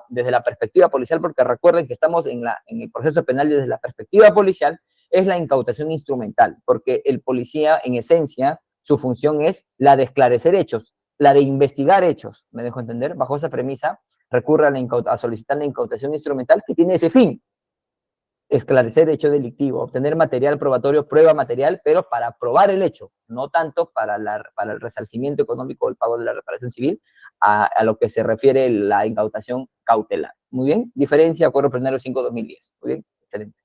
desde la perspectiva policial, porque recuerden que estamos en el proceso penal desde la perspectiva policial, es la incautación instrumental, porque el policía, en esencia, su función es la de esclarecer hechos, la de investigar hechos, me dejo entender, bajo esa premisa, recurre a solicitar la incautación instrumental que tiene ese fin, esclarecer hecho delictivo, obtener material probatorio, prueba material, pero para probar el hecho, no tanto para el resarcimiento económico o el pago de la reparación civil, a lo que se refiere la incautación cautelar. Muy bien, diferencia, acuerdo plenario 5-2010. Muy bien, excelente.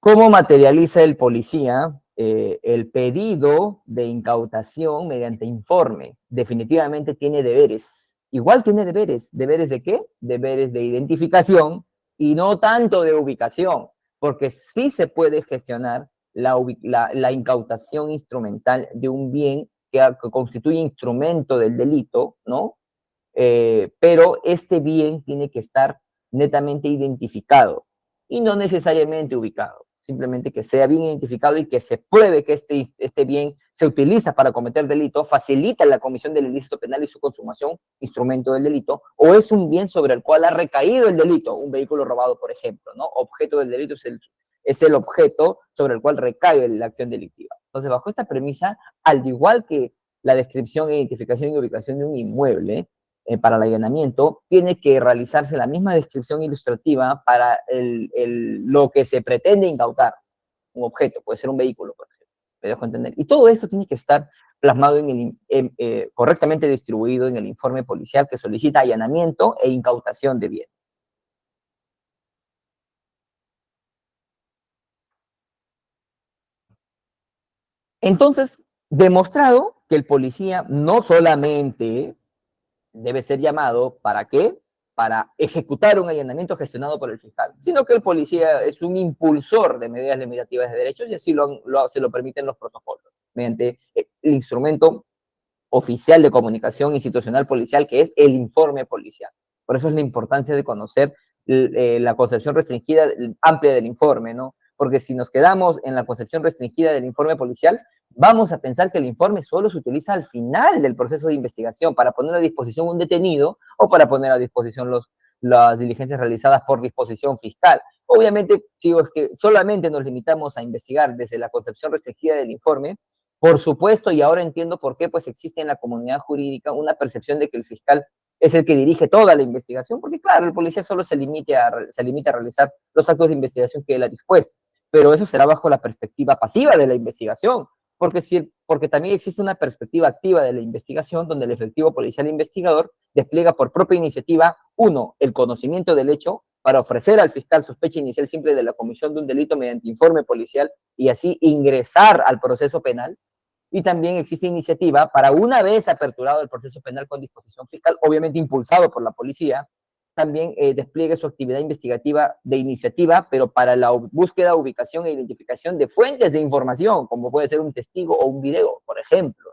¿Cómo materializa el policía el pedido de incautación mediante informe? Definitivamente tiene deberes. Igual tiene deberes. ¿Deberes de qué? Deberes de identificación y no tanto de ubicación, porque sí se puede gestionar la incautación instrumental de un bien que constituye instrumento del delito, ¿no? Pero este bien tiene que estar netamente identificado y no necesariamente ubicado, simplemente que sea bien identificado y que se pruebe que este bien se utiliza para cometer delito, facilita la comisión del ilícito penal y su consumación, instrumento del delito, o es un bien sobre el cual ha recaído el delito, un vehículo robado, por ejemplo, ¿no? Objeto del delito es el objeto sobre el cual recae la acción delictiva. Entonces, bajo esta premisa, al igual que la descripción, identificación y ubicación de un inmueble, para el allanamiento, tiene que realizarse la misma descripción ilustrativa para lo que se pretende incautar, un objeto, puede ser un vehículo, por ejemplo, me dejo entender. Y todo esto tiene que estar plasmado correctamente distribuido en el informe policial que solicita allanamiento e incautación de bienes. Entonces, demostrado que el policía no solamente debe ser llamado, ¿para qué? para ejecutar un allanamiento gestionado por el fiscal, sino que el policía es un impulsor de medidas limitativas de derechos y así se lo permiten los protocolos, mediante el instrumento oficial de comunicación institucional policial, que es el informe policial. Por eso es la importancia de conocer la concepción restringida amplia del informe, ¿no? Porque si nos quedamos en la concepción restringida del informe policial, vamos a pensar que el informe solo se utiliza al final del proceso de investigación para poner a disposición un detenido o para poner a disposición las diligencias realizadas por disposición fiscal. Obviamente, si es que solamente nos limitamos a investigar desde la concepción restringida del informe, por supuesto, y ahora entiendo por qué, pues existe en la comunidad jurídica una percepción de que el fiscal es el que dirige toda la investigación, porque claro, el policía solo se limita a realizar los actos de investigación que él ha dispuesto, pero eso será bajo la perspectiva pasiva de la investigación, porque también existe una perspectiva activa de la investigación donde el efectivo policial investigador despliega por propia iniciativa, uno, el conocimiento del hecho para ofrecer al fiscal sospecha inicial simple de la comisión de un delito mediante informe policial y así ingresar al proceso penal. Y también existe iniciativa para, una vez aperturado el proceso penal con disposición fiscal, obviamente impulsado por la policía, también despliegue su actividad investigativa de iniciativa, pero para la búsqueda, ubicación e identificación de fuentes de información, como puede ser un testigo o un video, por ejemplo.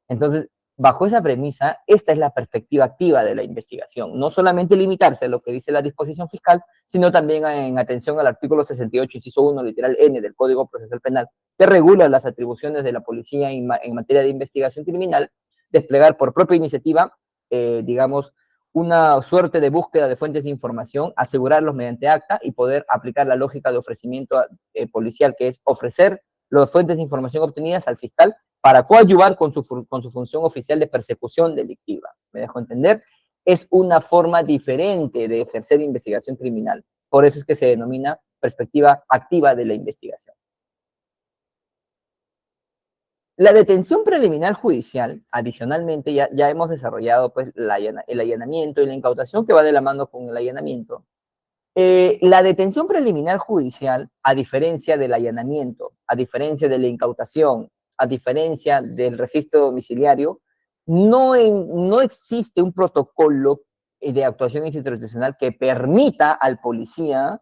Entonces, bajo esa premisa, esta es la perspectiva activa de la investigación. No solamente limitarse a lo que dice la disposición fiscal, sino también en atención al artículo 68, inciso 1, literal N del Código Procesal Penal, que regula las atribuciones de la policía en materia de investigación criminal, desplegar por propia iniciativa, digamos, una suerte de búsqueda de fuentes de información, asegurarlos mediante acta y poder aplicar la lógica de ofrecimiento policial, que es ofrecer las fuentes de información obtenidas al fiscal para coadyuvar con su función oficial de persecución delictiva. ¿Me dejo entender? Es una forma diferente de ejercer investigación criminal. Por eso es que se denomina perspectiva activa de la investigación. La detención preliminar judicial, adicionalmente, ya hemos desarrollado pues, el allanamiento y la incautación que va de la mano con el allanamiento. La detención preliminar judicial, a diferencia del allanamiento, a diferencia de la incautación, a diferencia del registro domiciliario, no existe un protocolo de actuación institucional que permita al policía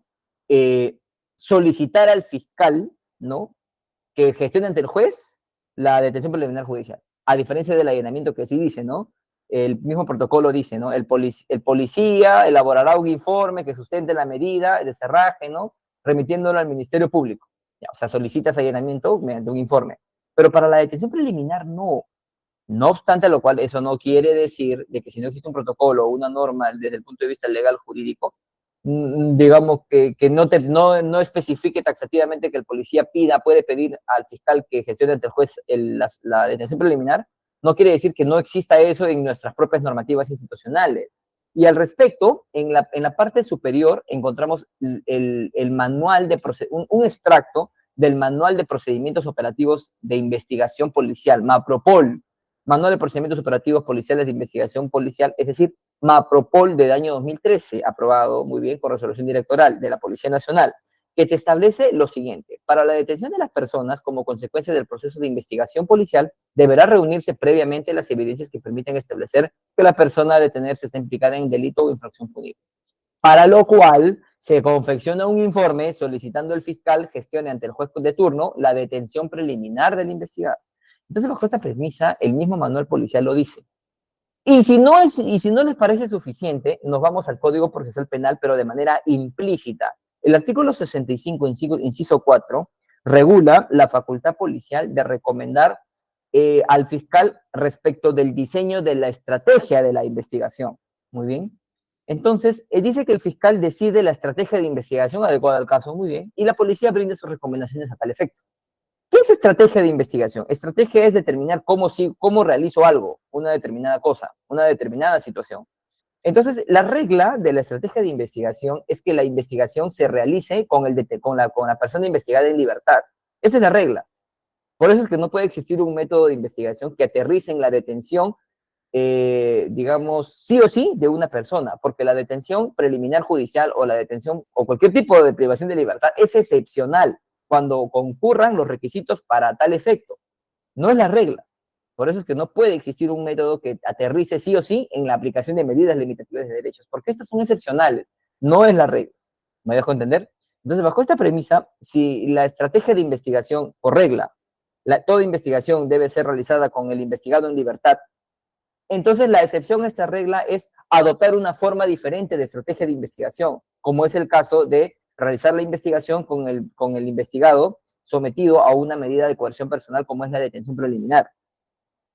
solicitar al fiscal, ¿no?, que gestione ante el juez la detención preliminar judicial, a diferencia del allanamiento que sí dice, ¿no? El mismo protocolo dice, ¿no? El policía elaborará un informe que sustente la medida de cerraje, ¿no? Remitiéndolo al Ministerio Público. Ya, o sea, solicitas allanamiento mediante un informe. Pero para la detención preliminar, no. No obstante, lo cual eso no quiere decir de que si no existe un protocolo o una norma desde el punto de vista legal jurídico, digamos que no especifique taxativamente que el policía puede pedir al fiscal que gestione ante el juez la detención preliminar, no quiere decir que no exista eso en nuestras propias normativas institucionales. Y al respecto, en la parte superior encontramos el manual de un extracto del Manual de Procedimientos Operativos de Investigación Policial, MAPROPOL, Manual de Procedimientos Operativos Policiales de Investigación Policial, es decir, MAPROPOL del año 2013, aprobado muy bien con resolución directoral de la Policía Nacional, que te establece lo siguiente: para la detención de las personas como consecuencia del proceso de investigación policial, deberá reunirse previamente las evidencias que permiten establecer que la persona a detenerse está implicada en delito o infracción punible. Para lo cual se confecciona un informe solicitando al fiscal gestione ante el juez de turno la detención preliminar del investigado. Entonces, bajo esta premisa, el mismo manual policial lo dice. Y si no les parece suficiente, nos vamos al Código Procesal Penal, pero de manera implícita. El artículo 65, inciso 4, regula la facultad policial de recomendar al fiscal respecto del diseño de la estrategia de la investigación. Muy bien. Entonces, dice que el fiscal decide la estrategia de investigación adecuada al caso, muy bien, y la policía brinda sus recomendaciones a tal efecto. ¿Qué es estrategia de investigación? Estrategia es determinar cómo realizo algo, una determinada cosa, una determinada situación. Entonces, la regla de la estrategia de investigación es que la investigación se realice con la persona investigada en libertad. Esa es la regla. Por eso es que no puede existir un método de investigación que aterrice en la detención, digamos, sí o sí, de una persona, porque la detención preliminar judicial o la detención o cualquier tipo de privación de libertad es excepcional cuando concurran los requisitos para tal efecto. No es la regla. Por eso es que no puede existir un método que aterrice sí o sí en la aplicación de medidas limitativas de derechos, porque estas son excepcionales, no es la regla. ¿Me dejo entender? Entonces, bajo esta premisa, si la estrategia de investigación, por regla, toda investigación debe ser realizada con el investigado en libertad, entonces la excepción a esta regla es adoptar una forma diferente de estrategia de investigación, como es el caso de realizar la investigación con el investigado sometido a una medida de coerción personal como es la detención preliminar.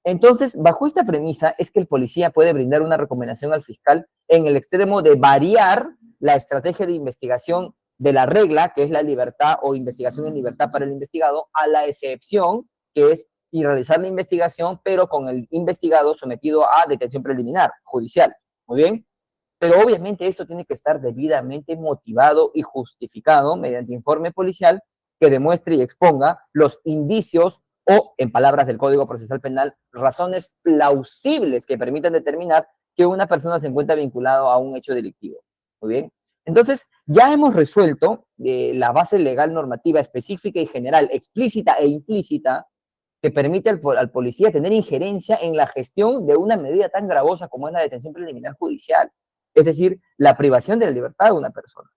Entonces, bajo esta premisa es que el policía puede brindar una recomendación al fiscal en el extremo de variar la estrategia de investigación de la regla, que es la libertad o investigación en libertad para el investigado, a la excepción, que es y realizar la investigación, pero con el investigado sometido a detención preliminar, judicial. Muy bien. Pero obviamente esto tiene que estar debidamente motivado y justificado mediante informe policial que demuestre y exponga los indicios o, en palabras del Código Procesal Penal, razones plausibles que permitan determinar que una persona se encuentra vinculada a un hecho delictivo. Muy bien. Entonces, ya hemos resuelto la base legal normativa específica y general, explícita e implícita, que permite al policía tener injerencia en la gestión de una medida tan gravosa como es la detención preliminar judicial. Es decir, la privación de la libertad de una persona.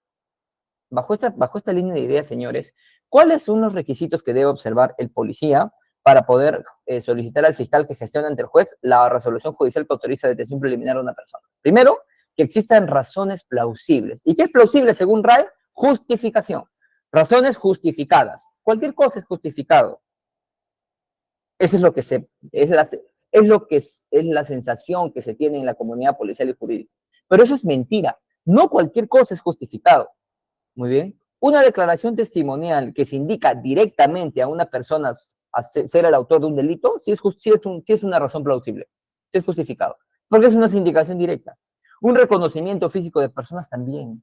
Bajo esta línea de ideas, señores, ¿cuáles son los requisitos que debe observar el policía para poder solicitar al fiscal que gestione ante el juez la resolución judicial que autoriza detención preliminar a una persona? Primero, que existan razones plausibles. ¿Y qué es plausible según RAE? Justificación. Razones justificadas. Cualquier cosa es justificado. Eso es lo que es la sensación que se tiene en la comunidad policial y jurídica. Pero eso es mentira. No cualquier cosa es justificado. Muy bien. Una declaración testimonial que se indica directamente a una persona a ser el autor de un delito, sí es una razón plausible, sí es justificado, porque es una sindicación directa. Un reconocimiento físico de personas también.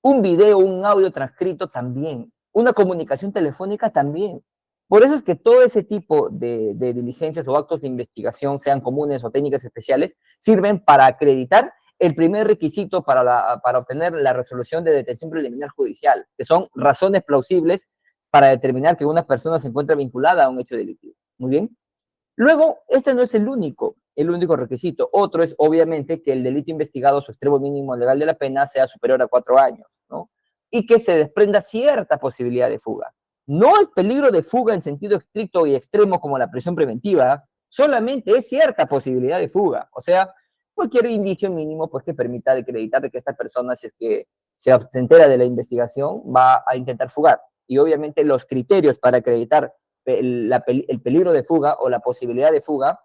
Un video, un audio transcrito también. Una comunicación telefónica también. Por eso es que todo ese tipo de diligencias o actos de investigación, sean comunes o técnicas especiales, sirven para acreditar el primer requisito para obtener la resolución de detención preliminar judicial, que son razones plausibles para determinar que una persona se encuentra vinculada a un hecho delictivo. Muy bien. Luego, este no es el único requisito. Otro es, obviamente, que el delito investigado, su extremo mínimo legal de la pena, sea superior a 4 años, ¿no? Y que se desprenda cierta posibilidad de fuga. No el peligro de fuga en sentido estricto y extremo como la prisión preventiva, solamente es cierta posibilidad de fuga. O sea, cualquier indicio mínimo pues, que permita acreditar de que esta persona, si es que se entera de la investigación, va a intentar fugar. Y obviamente los criterios para acreditar el peligro de fuga o la posibilidad de fuga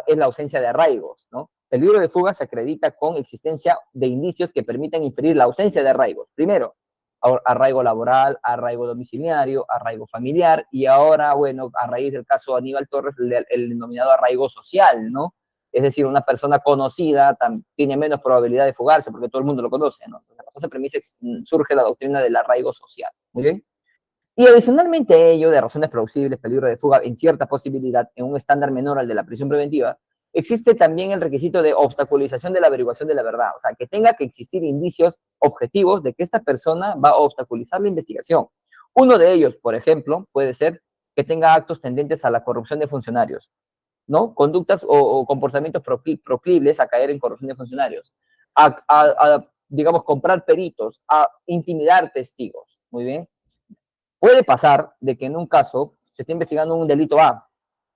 es la ausencia de arraigos, ¿no? Peligro de fuga se acredita con existencia de indicios que permiten inferir la ausencia de arraigos. Primero, arraigo laboral, arraigo domiciliario, arraigo familiar, y ahora, bueno, a raíz del caso Aníbal Torres, el denominado arraigo social, ¿no? Es decir, una persona conocida tiene menos probabilidad de fugarse porque todo el mundo lo conoce, ¿no? Entonces, bajo esa premisa surge la doctrina del arraigo social. Muy bien. Y adicionalmente a ello, de razones plausibles, peligro de fuga en cierta posibilidad en un estándar menor al de la prisión preventiva, existe también el requisito de obstaculización de la averiguación de la verdad, o sea, que tenga que existir indicios objetivos de que esta persona va a obstaculizar la investigación. Uno de ellos, por ejemplo, puede ser que tenga actos tendentes a la corrupción de funcionarios, ¿no? Conductas o comportamientos proclives a caer en corrupción de funcionarios, digamos, comprar peritos, a intimidar testigos, muy bien. Puede pasar de que en un caso se esté investigando un delito A,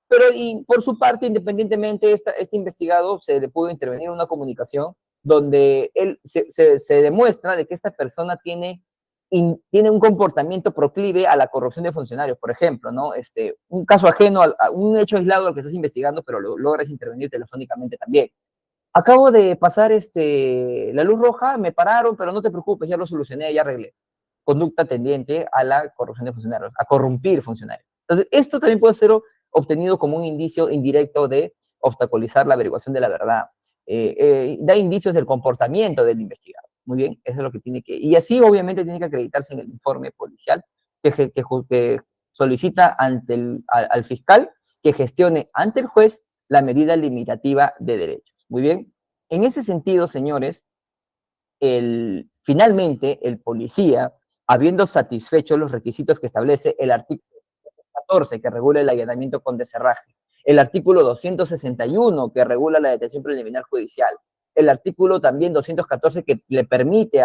pero por su parte, independientemente, este investigado se le pudo intervenir en una comunicación donde él se demuestra de que esta persona tiene un comportamiento proclive a la corrupción de funcionarios, por ejemplo, ¿no? Un caso ajeno, a un hecho aislado al que estás investigando, pero logras intervenir telefónicamente también. Acabo de pasar la luz roja, me pararon, pero no te preocupes, ya lo solucioné, ya arreglé. Conducta tendiente a la corrupción de funcionarios, a corrompir funcionarios. Entonces, esto también puede ser obtenido como un indicio indirecto de obstaculizar la averiguación de la verdad. Da indicios del comportamiento del investigado. Muy bien, eso es lo que tiene que... Y así, obviamente, tiene que acreditarse en el informe policial que solicita al fiscal que gestione ante el juez la medida limitativa de derechos. Muy bien. En ese sentido, señores, finalmente el policía, habiendo satisfecho los requisitos que establece el artículo 14, que regula el allanamiento con deserraje, el artículo 261 que regula la detención preliminar judicial, el artículo también 214 que le permite,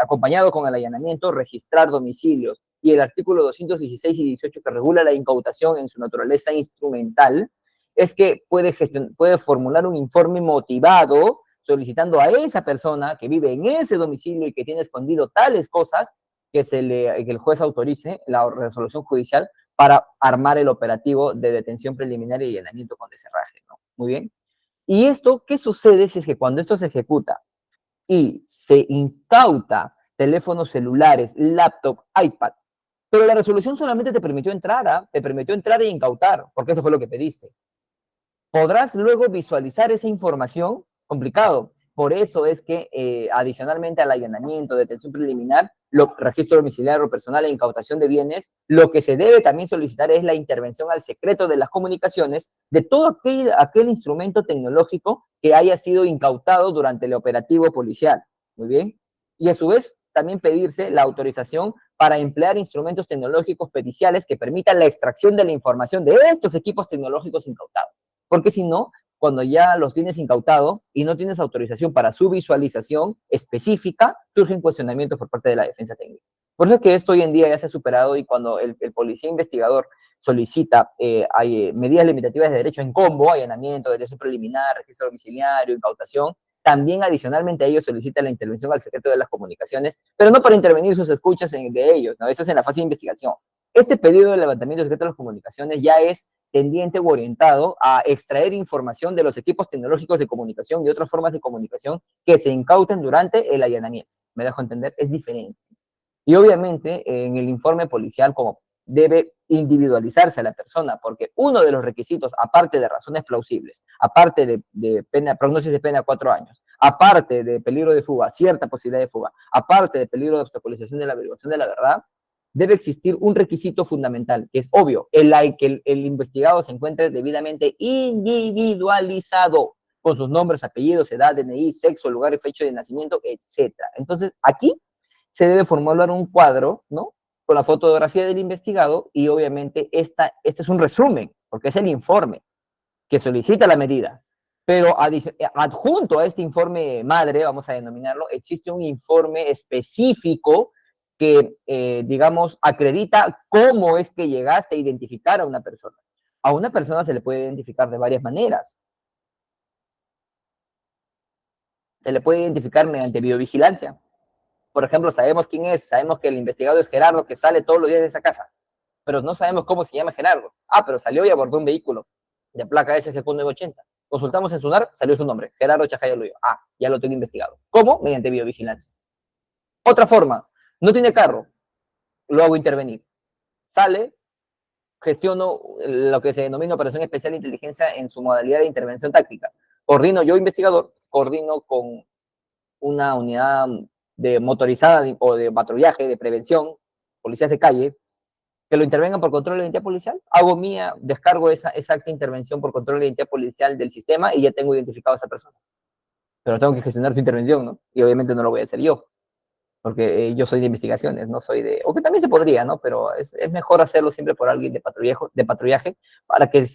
acompañado con el allanamiento, registrar domicilios, y el artículo 216 y 18 que regula la incautación en su naturaleza instrumental, es que puede formular un informe motivado solicitando a esa persona que vive en ese domicilio y que tiene escondido tales cosas que el juez autorice la resolución judicial para armar el operativo de detención preliminar y allanamiento con deserraje, ¿no? Muy bien. ¿Y esto qué sucede si es que cuando esto se ejecuta y se incauta teléfonos celulares, laptop, iPad, pero la resolución solamente te permitió entrar, te permitió entrar e incautar, porque eso fue lo que pediste? ¿Podrás luego visualizar esa información? Complicado. Por eso es que adicionalmente al allanamiento, detención preliminar, registro domiciliario personal e incautación de bienes, lo que se debe también solicitar es la intervención al secreto de las comunicaciones de todo aquel instrumento tecnológico que haya sido incautado durante el operativo policial. Muy bien. Y a su vez también pedirse la autorización para emplear instrumentos tecnológicos periciales que permitan la extracción de la información de estos equipos tecnológicos incautados. Porque si no, cuando ya los tienes incautado y no tienes autorización para su visualización específica, surgen cuestionamientos por parte de la defensa técnica. Por eso es que esto hoy en día ya se ha superado, y cuando el policía investigador solicita hay, medidas limitativas de derecho en combo, allanamiento, detención preliminar, registro domiciliario, incautación, también adicionalmente a ellos solicita la intervención al secreto de las comunicaciones, pero no para intervenir sus escuchas de ellos, ¿no? Eso es en la fase de investigación. Este pedido de levantamiento del secreto de las comunicaciones ya es tendiente o orientado a extraer información de los equipos tecnológicos de comunicación y otras formas de comunicación que se incauten durante el allanamiento. ¿Me dejo entender? Es diferente. Y obviamente en el informe policial, como debe individualizarse a la persona, porque uno de los requisitos, aparte de razones plausibles, aparte de pena, prognosis de pena 4 años, aparte de peligro de fuga, cierta posibilidad de fuga, aparte de peligro de obstaculización de la averiguación de la verdad, debe existir un requisito fundamental, que es obvio, que el investigado se encuentre debidamente individualizado, con sus nombres, apellidos, edad, DNI, sexo, lugar y fecha de nacimiento, etc. Entonces, aquí se debe formular un cuadro, ¿no? Con la fotografía del investigado, y obviamente este es un resumen, porque es el informe que solicita la medida. Pero adjunto a este informe madre, vamos a denominarlo, existe un informe específico que, digamos, acredita cómo es que llegaste a identificar a una persona. A una persona se le puede identificar de varias maneras. Se le puede identificar mediante videovigilancia. Por ejemplo, sabemos quién es, sabemos que el investigado es Gerardo, que sale todos los días de esa casa, pero no sabemos cómo se llama Gerardo. Ah, pero salió y abordó un vehículo de placa SGQ980. Consultamos en Sunar, salió su nombre, Gerardo Chajaya Luyo. Ah, ya lo tengo investigado. ¿Cómo? Mediante videovigilancia. Otra forma, no tiene carro, lo hago intervenir. Sale, gestiono lo que se denomina operación especial de inteligencia en su modalidad de intervención táctica. Coordino yo, investigador, coordino con una unidad de motorizada o de patrullaje, de prevención, policías de calle, que lo intervengan por control de identidad policial. Hago mía, descargo esa acta de intervención por control de identidad policial del sistema y ya tengo identificado a esa persona. Pero tengo que gestionar su intervención, ¿no? Y obviamente no lo voy a hacer yo, porque yo soy de investigaciones, no soy de... O que también se podría, ¿no? Pero es mejor hacerlo siempre por alguien de patrullaje para que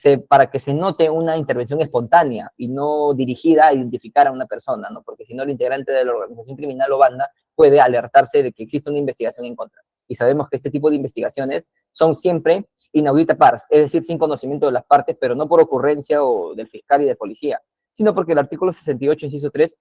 se note una intervención espontánea y no dirigida a identificar a una persona, ¿no? Porque si no, el integrante de la organización criminal o banda puede alertarse de que existe una investigación en contra. Y sabemos que este tipo de investigaciones son siempre inaudita pars, es decir, sin conocimiento de las partes, pero no por ocurrencia o del fiscal y del policía, sino porque el artículo 68, inciso 3,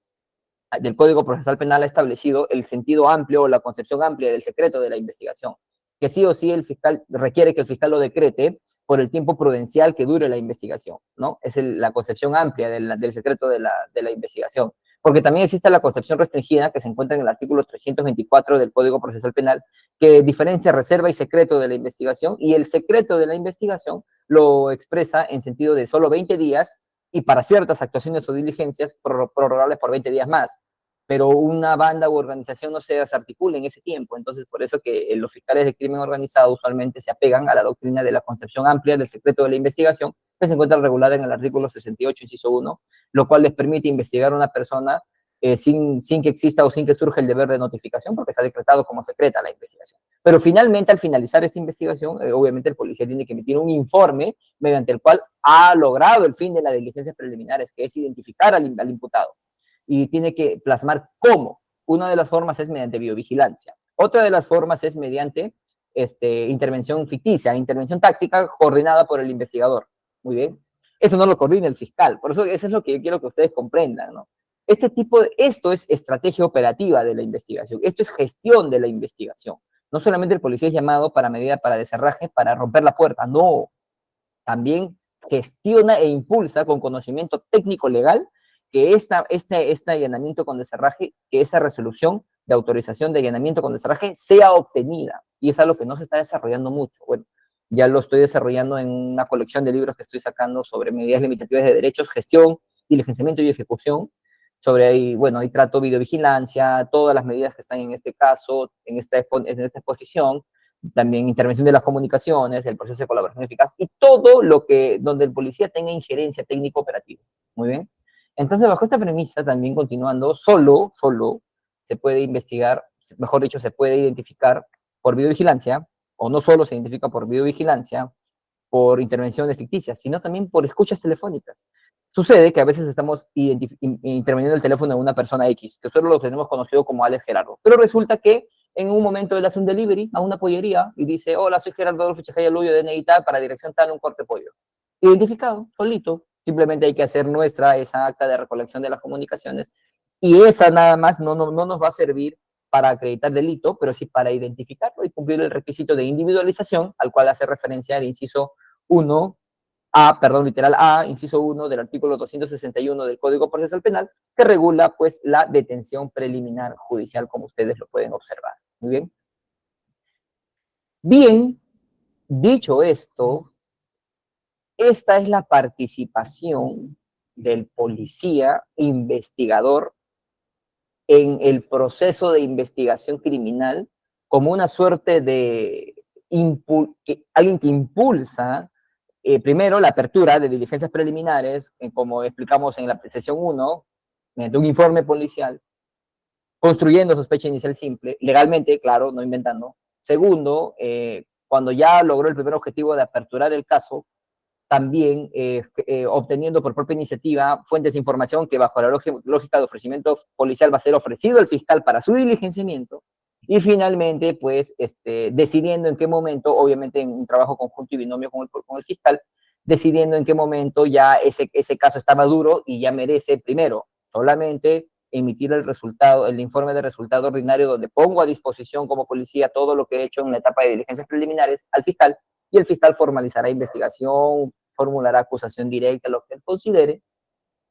del Código Procesal Penal ha establecido el sentido amplio o la concepción amplia del secreto de la investigación, que sí o sí el fiscal requiere que el fiscal lo decrete por el tiempo prudencial que dure la investigación, ¿no? Es la concepción amplia del secreto de la investigación. Porque también existe la concepción restringida que se encuentra en el artículo 324 del Código Procesal Penal, que diferencia reserva y secreto de la investigación, y el secreto de la investigación lo expresa en sentido de solo 20 días y para ciertas actuaciones o diligencias prorrogables por 20 días más. Pero una banda u organización no se desarticula en ese tiempo. Entonces, por eso que los fiscales de crimen organizado usualmente se apegan a la doctrina de la concepción amplia del secreto de la investigación, que se encuentra regulada en el artículo 68, inciso 1, lo cual les permite investigar a una persona sin que exista o sin que surja el deber de notificación, porque está decretado como secreta la investigación. Pero finalmente, al finalizar esta investigación, obviamente el policía tiene que emitir un informe mediante el cual ha logrado el fin de las diligencias preliminares, que es identificar al imputado. Y tiene que plasmar cómo. Una de las formas es mediante videovigilancia. Otra de las formas es mediante intervención ficticia, intervención táctica coordinada por el investigador. Muy bien. Eso no lo coordina el fiscal. Por eso eso es lo que yo quiero que ustedes comprendan, ¿no? Esto es estrategia operativa de la investigación. Esto es gestión de la investigación. No solamente el policía es llamado para medida para deserraje, para romper la puerta. No. También gestiona e impulsa con conocimiento técnico legal que este allanamiento con deserraje, que esa resolución de autorización de allanamiento con deserraje sea obtenida. Y es algo que no se está desarrollando mucho. Bueno, ya lo estoy desarrollando en una colección de libros que estoy sacando sobre medidas limitativas de derechos, gestión, diligenciamiento y ejecución. Sobre ahí, bueno, ahí trato videovigilancia, todas las medidas que están en este caso, en esta exposición, también intervención de las comunicaciones, el proceso de colaboración eficaz y todo lo que, donde el policía tenga injerencia técnico-operativa. Muy bien. Entonces, bajo esta premisa, también continuando, solo se puede investigar, mejor dicho, se puede identificar por videovigilancia, o no solo se identifica por videovigilancia, por intervenciones ficticias, sino también por escuchas telefónicas. Sucede que a veces estamos interviniendo el teléfono de una persona X, que solo lo tenemos conocido como Alex Gerardo, pero resulta que en un momento él hace un delivery a una pollería y dice, hola, soy Gerardo Adolfo Chajaya Luyo de DNI tal, para dirección tal, un corte de pollo. Identificado, solito, simplemente hay que hacer nuestra esa acta de recolección de las comunicaciones y esa nada más no nos va a servir para acreditar delito, pero sí para identificarlo y cumplir el requisito de individualización al cual hace referencia el inciso 1, literal A, inciso 1 del artículo 261 del Código Procesal Penal, que regula pues la detención preliminar judicial, como ustedes lo pueden observar. Muy bien. Bien, dicho esto, esta es la participación del policía investigador en el proceso de investigación criminal como una suerte de alguien que impulsa primero la apertura de diligencias preliminares, como explicamos en la sesión 1, mediante un informe policial, construyendo sospecha inicial simple, legalmente, claro, no inventando. Segundo, cuando ya logró el primer objetivo de aperturar el caso, también obteniendo por propia iniciativa fuentes de información que bajo la lógica de ofrecimiento policial va a ser ofrecido al fiscal para su diligenciamiento, y finalmente, pues, decidiendo en qué momento, obviamente en un trabajo conjunto y binomio con el fiscal, decidiendo en qué momento ya ese caso está maduro y ya merece, primero, solamente emitir el informe de resultado ordinario donde pongo a disposición como policía todo lo que he hecho en la etapa de diligencias preliminares al fiscal, y el fiscal formalizará investigación, formulará acusación directa, lo que él considere,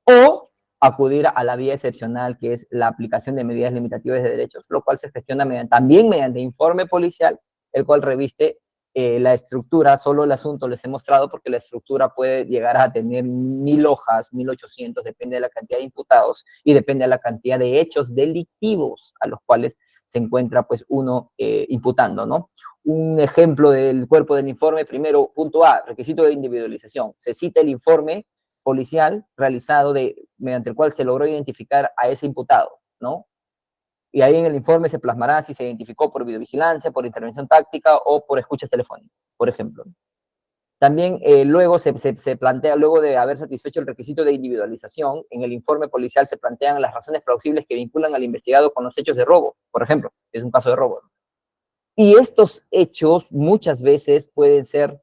o acudir a la vía excepcional, que es la aplicación de medidas limitativas de derechos, lo cual se gestiona también mediante informe policial, el cual reviste la estructura. Solo el asunto les he mostrado porque la estructura puede llegar a tener 1000 hojas, 1800, depende de la cantidad de imputados y depende de la cantidad de hechos delictivos a los cuales se encuentra pues uno imputando, ¿no? Un ejemplo del cuerpo del informe, primero, punto A, requisito de individualización. Se cita el informe policial realizado mediante el cual se logró identificar a ese imputado, ¿no? Y ahí en el informe se plasmará si se identificó por videovigilancia, por intervención táctica o por escuchas telefónicas, por ejemplo. También luego se plantea, luego de haber satisfecho el requisito de individualización, en el informe policial se plantean las razones plausibles que vinculan al investigado con los hechos de robo, por ejemplo, es un caso de robo, ¿no? Y estos hechos muchas veces pueden ser,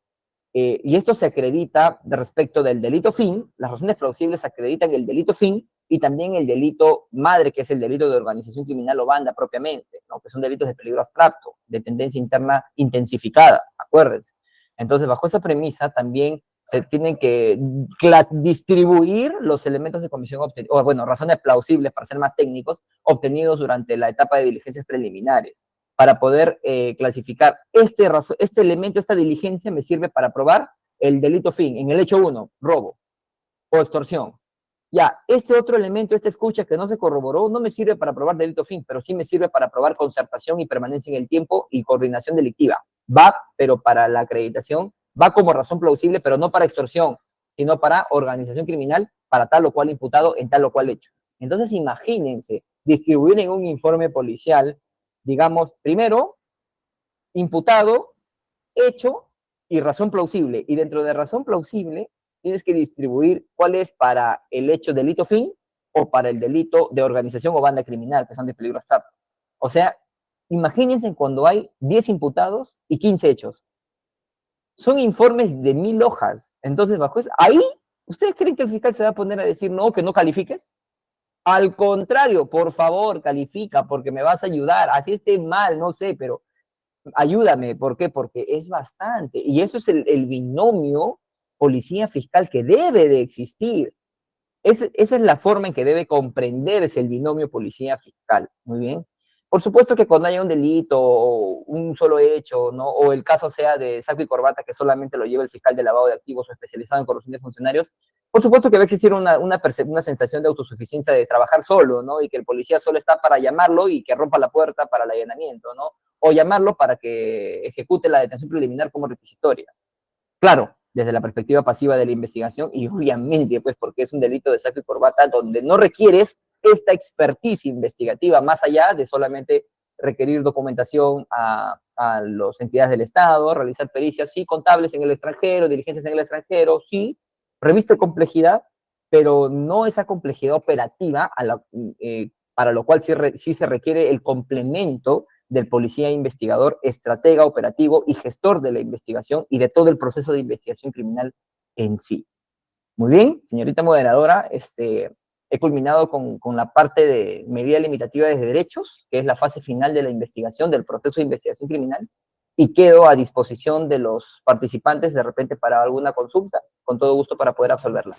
y esto se acredita respecto del delito fin, las razones plausibles acreditan el delito fin y también el delito madre, que es el delito de organización criminal o banda propiamente, ¿no? Que son delitos de peligro abstracto, de tendencia interna intensificada, acuérdense. Entonces, bajo esa premisa también se tienen que distribuir los elementos de comisión, o bueno, razones plausibles, para ser más técnicos, obtenidos durante la etapa de diligencias preliminares, para poder clasificar este elemento, esta diligencia me sirve para probar el delito fin. En el hecho 1, robo o extorsión. Ya, este otro elemento, esta escucha que no se corroboró, no me sirve para probar delito fin, pero sí me sirve para probar concertación y permanencia en el tiempo y coordinación delictiva. Va, pero para la acreditación, va como razón plausible, pero no para extorsión, sino para organización criminal, para tal o cual imputado en tal o cual hecho. Entonces, imagínense, distribuir en un informe policial, digamos, primero, imputado, hecho y razón plausible. Y dentro de razón plausible, tienes que distribuir cuál es para el hecho delito fin o para el delito de organización o banda criminal, que son de peligro abstracto. O sea, imagínense cuando hay 10 imputados y 15 hechos. Son informes de 1000 hojas. Entonces, bajo eso, ahí, ¿ustedes creen que el fiscal se va a poner a decir no, que no califiques? Al contrario, por favor, califica, porque me vas a ayudar. Así esté mal, no sé, pero ayúdame. ¿Por qué? Porque es bastante. Y eso es el binomio policía-fiscal que debe de existir. Esa es la forma en que debe comprenderse el binomio policía-fiscal. Muy bien. Por supuesto que cuando haya un delito o un solo hecho, ¿no? O el caso sea de saco y corbata que solamente lo lleva el fiscal de lavado de activos o especializado en corrupción de funcionarios, por supuesto que va a existir una sensación de autosuficiencia de trabajar solo, ¿no? Y que el policía solo está para llamarlo y que rompa la puerta para el allanamiento, ¿no? O llamarlo para que ejecute la detención preliminar como requisitoria. Claro, desde la perspectiva pasiva de la investigación y obviamente, pues porque es un delito de saco y corbata donde no requieres esta expertise investigativa más allá de solamente requerir documentación a las entidades del Estado, realizar pericias, sí, contables en el extranjero, diligencias en el extranjero, sí, reviste complejidad, pero no esa complejidad operativa para lo cual sí se requiere el complemento del policía investigador, estratega operativo y gestor de la investigación y de todo el proceso de investigación criminal en sí. Muy bien, señorita moderadora, he culminado con la parte de medida limitativa de derechos, que es la fase final de la investigación, del proceso de investigación criminal, y quedo a disposición de los participantes de repente para alguna consulta, con todo gusto para poder absolverla.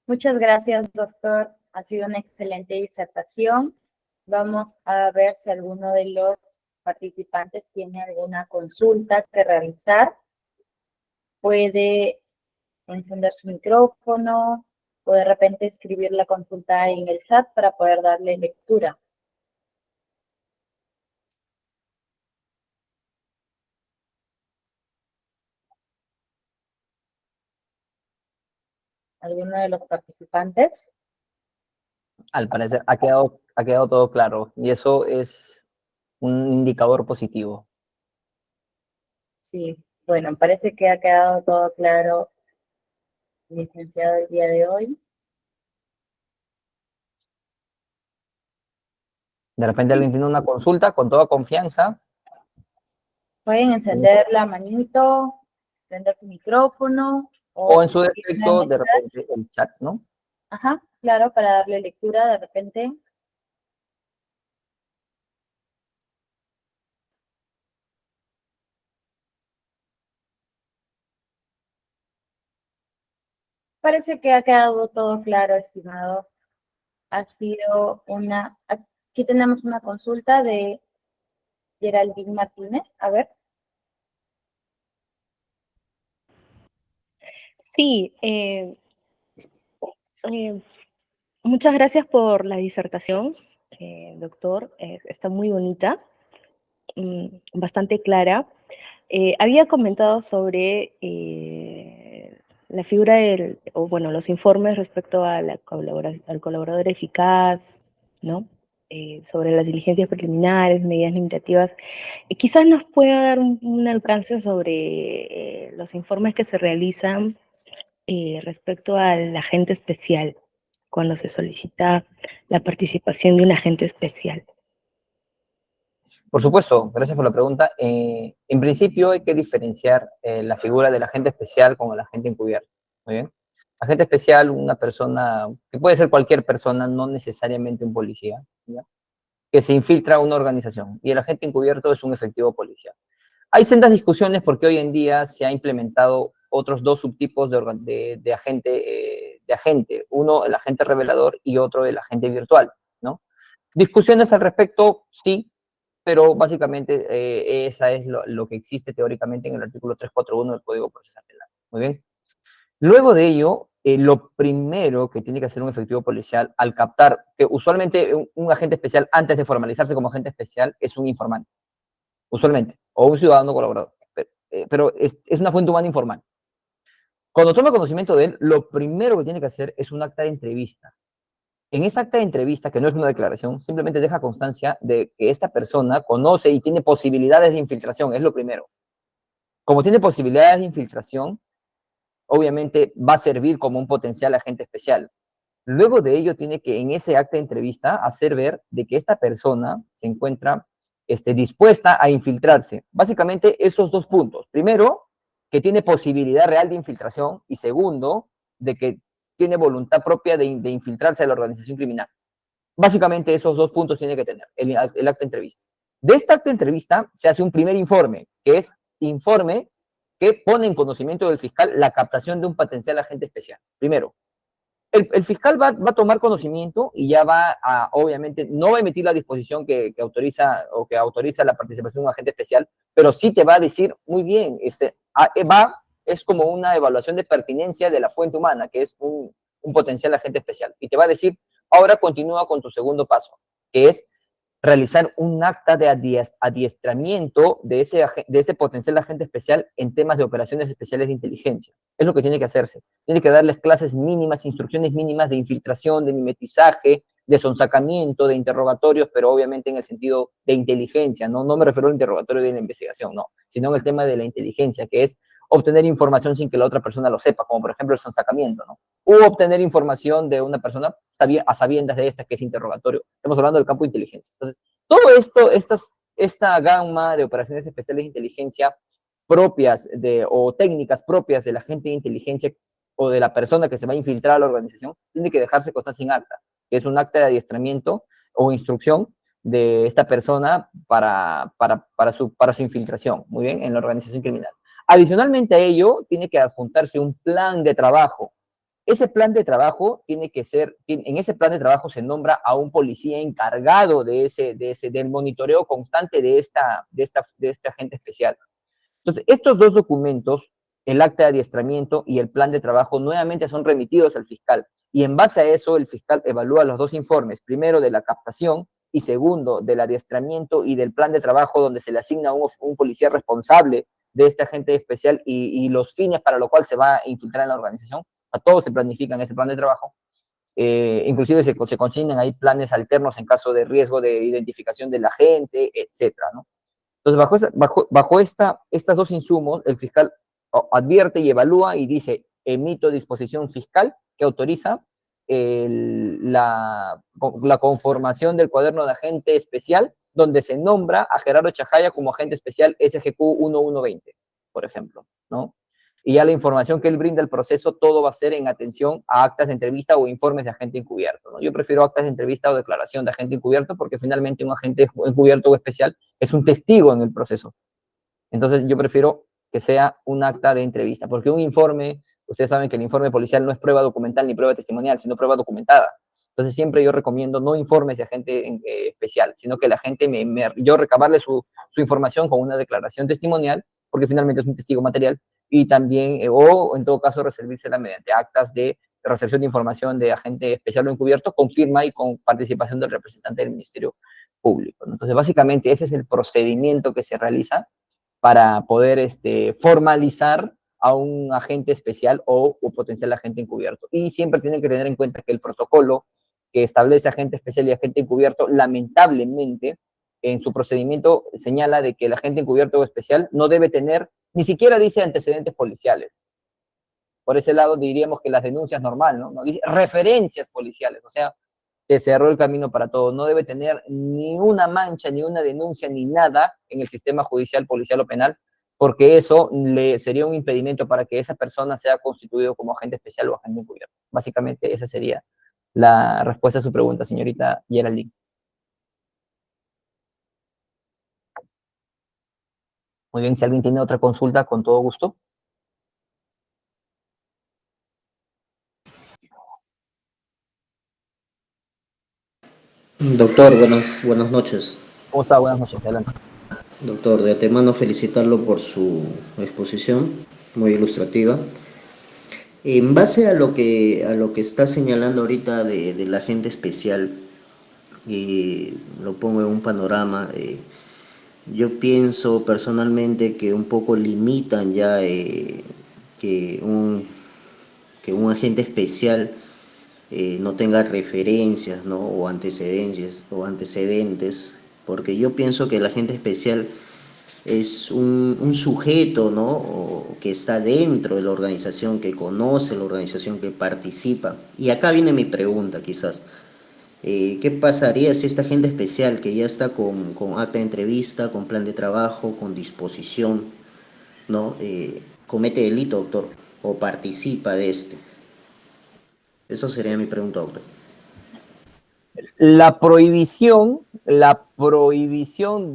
Muchas gracias, doctor. Ha sido una excelente disertación. Vamos a ver si alguno de los participantes tiene alguna consulta que realizar. Puede encender su micrófono o de repente escribir la consulta en el chat para poder darle lectura. ¿Alguno de los participantes? Al parecer ha quedado todo claro y eso es un indicador positivo. Sí, bueno, parece que ha quedado todo claro, licenciado, el día de hoy. De repente alguien tiene una consulta con toda confianza. Pueden encender la manito, encender su micrófono O en o su defecto, de repente, el chat, ¿no? ajá, claro, para darle lectura de repente. Parece que ha quedado todo claro, estimado. Ha sido una... Aquí tenemos una consulta de Geraldine Martínez. A ver. Sí, muchas gracias por la disertación, doctor. Está muy bonita, bastante clara. Había comentado sobre la figura o bueno, los informes respecto a al colaborador eficaz, ¿no? Sobre las diligencias preliminares, medidas limitativas. Quizás nos pueda dar un alcance sobre los informes que se realizan respecto al agente especial, cuando se solicita la participación de un agente especial. Por supuesto, gracias por la pregunta. En principio hay que diferenciar la figura del agente especial con el agente encubierto. Muy bien. Agente especial, una persona, que puede ser cualquier persona, no necesariamente un policía, ¿ya? Que se infiltra a una organización. Y el agente encubierto es un efectivo policial. Hay sendas discusiones porque hoy en día se ha implementado otros dos subtipos de agente. Uno, el agente revelador, y otro, el agente virtual, ¿no? Discusiones al respecto, sí, pero básicamente esa es lo que existe teóricamente en el artículo 341 del Código Procesal Penal. Muy bien. Luego de ello, lo primero que tiene que hacer un efectivo policial al captar, que usualmente un agente especial antes de formalizarse como agente especial es un informante, usualmente, o un ciudadano colaborador, pero es una fuente humana informal. Cuando toma conocimiento de él, lo primero que tiene que hacer es un acta de entrevista. En esa acta de entrevista, que no es una declaración, simplemente deja constancia de que esta persona conoce y tiene posibilidades de infiltración, es lo primero. Como tiene posibilidades de infiltración, obviamente va a servir como un potencial agente especial. Luego de ello, tiene que en ese acta de entrevista hacer ver de que esta persona se encuentra dispuesta a infiltrarse. Básicamente esos dos puntos. Primero, que tiene posibilidad real de infiltración y segundo, de que tiene voluntad propia de infiltrarse a la organización criminal. Básicamente esos dos puntos tiene que tener el acta de entrevista. De esta acta de entrevista se hace un primer informe, que es informe que pone en conocimiento del fiscal la captación de un potencial agente especial. Primero, el fiscal va a tomar conocimiento y ya va a, obviamente, no va a emitir la disposición que autoriza o que autoriza la participación de un agente especial, pero sí te va a decir, muy bien, es como una evaluación de pertinencia de la fuente humana, que es un potencial agente especial. Y te va a decir, ahora continúa con tu segundo paso, que es realizar un acta de adiestramiento de ese potencial agente especial en temas de operaciones especiales de inteligencia. Es lo que tiene que hacerse. Tiene que darles clases mínimas, instrucciones mínimas de infiltración, de mimetizaje, de sonsacamiento, de interrogatorios, pero obviamente en el sentido de inteligencia, ¿no? No me refiero al interrogatorio de la investigación, no, sino en el tema de la inteligencia, que es obtener información sin que la otra persona lo sepa, como por ejemplo el sonsacamiento, ¿no? O obtener información de una persona a sabiendas de esta que es interrogatorio. Estamos hablando del campo de inteligencia. Entonces, todo esto, esta gama de operaciones especiales de inteligencia propias o técnicas propias del agente de inteligencia o de la persona que se va a infiltrar a la organización, tiene que dejarse constancia en acta, que es un acta de adiestramiento o instrucción de esta persona para su infiltración, muy bien, en la organización criminal. Adicionalmente a ello, tiene que adjuntarse un plan de trabajo. Ese plan de trabajo tiene que ser, en ese plan de trabajo se nombra a un policía encargado del monitoreo constante de este agente especial. Entonces, estos dos documentos, el acta de adiestramiento y el plan de trabajo, nuevamente son remitidos al fiscal. Y en base a eso, el fiscal evalúa los dos informes, primero de la captación y segundo del adiestramiento y del plan de trabajo, donde se le asigna un policía responsable de este agente especial y los fines para los cuales se va a infiltrar en la organización. A todos se planifica en ese plan de trabajo. Inclusive se consignan ahí planes alternos en caso de riesgo de identificación del agente, etcétera, ¿no? Entonces, bajo estas dos insumos, el fiscal advierte y evalúa y dice, emito disposición fiscal que autoriza la conformación del cuaderno de agente especial, donde se nombra a Gerardo Chajaya como agente especial SGQ 1120, por ejemplo, ¿no? Y ya la información que él brinda al proceso, todo va a ser en atención a actas de entrevista o informes de agente encubierto, ¿no? Yo prefiero actas de entrevista o declaración de agente encubierto porque finalmente un agente encubierto o especial es un testigo en el proceso. Entonces yo prefiero que sea un acta de entrevista, porque un informe, ustedes saben que el informe policial no es prueba documental ni prueba testimonial, sino prueba documentada. Entonces siempre yo recomiendo no informes de agente especial, sino que la gente yo recabarle su información con una declaración testimonial, porque finalmente es un testigo material, y también, o en todo caso, reservírsela mediante actas de recepción de información de agente especial o encubierto, con firma y con participación del representante del Ministerio Público. Entonces, básicamente, ese es el procedimiento que se realiza para poder formalizar a un agente especial o potencial agente encubierto. Y siempre tienen que tener en cuenta que el protocolo que establece agente especial y agente encubierto, lamentablemente, en su procedimiento señala de que el agente encubierto o especial no debe tener, ni siquiera dice antecedentes policiales. Por ese lado diríamos que las denuncias normal, ¿no? No dice referencias policiales, o sea, te cerró el camino para todo. No debe tener ni una mancha, ni una denuncia, ni nada en el sistema judicial, policial o penal, porque eso sería un impedimento para que esa persona sea constituido como agente especial o agente encubierto. Básicamente esa sería la respuesta a su pregunta, señorita Geraldine. Muy bien, si alguien tiene otra consulta, con todo gusto. Doctor, buenas noches. ¿Cómo está? Buenas noches, adelante. Doctor, de antemano felicitarlo por su exposición, muy ilustrativa. En base a lo que está señalando ahorita del agente especial, lo pongo en un panorama, yo pienso personalmente que un poco limitan ya que que un agente especial no tenga referencias, ¿no? O antecedentes, porque yo pienso que el agente especial es un sujeto, ¿no? Que está dentro de la organización, que conoce la organización, que participa. Y acá viene mi pregunta, quizás. ¿Qué pasaría si esta agente especial, que ya está con acta de entrevista, con plan de trabajo, con disposición, ¿no? Comete delito, doctor, o participa de este? Eso sería mi pregunta, doctor. La prohibición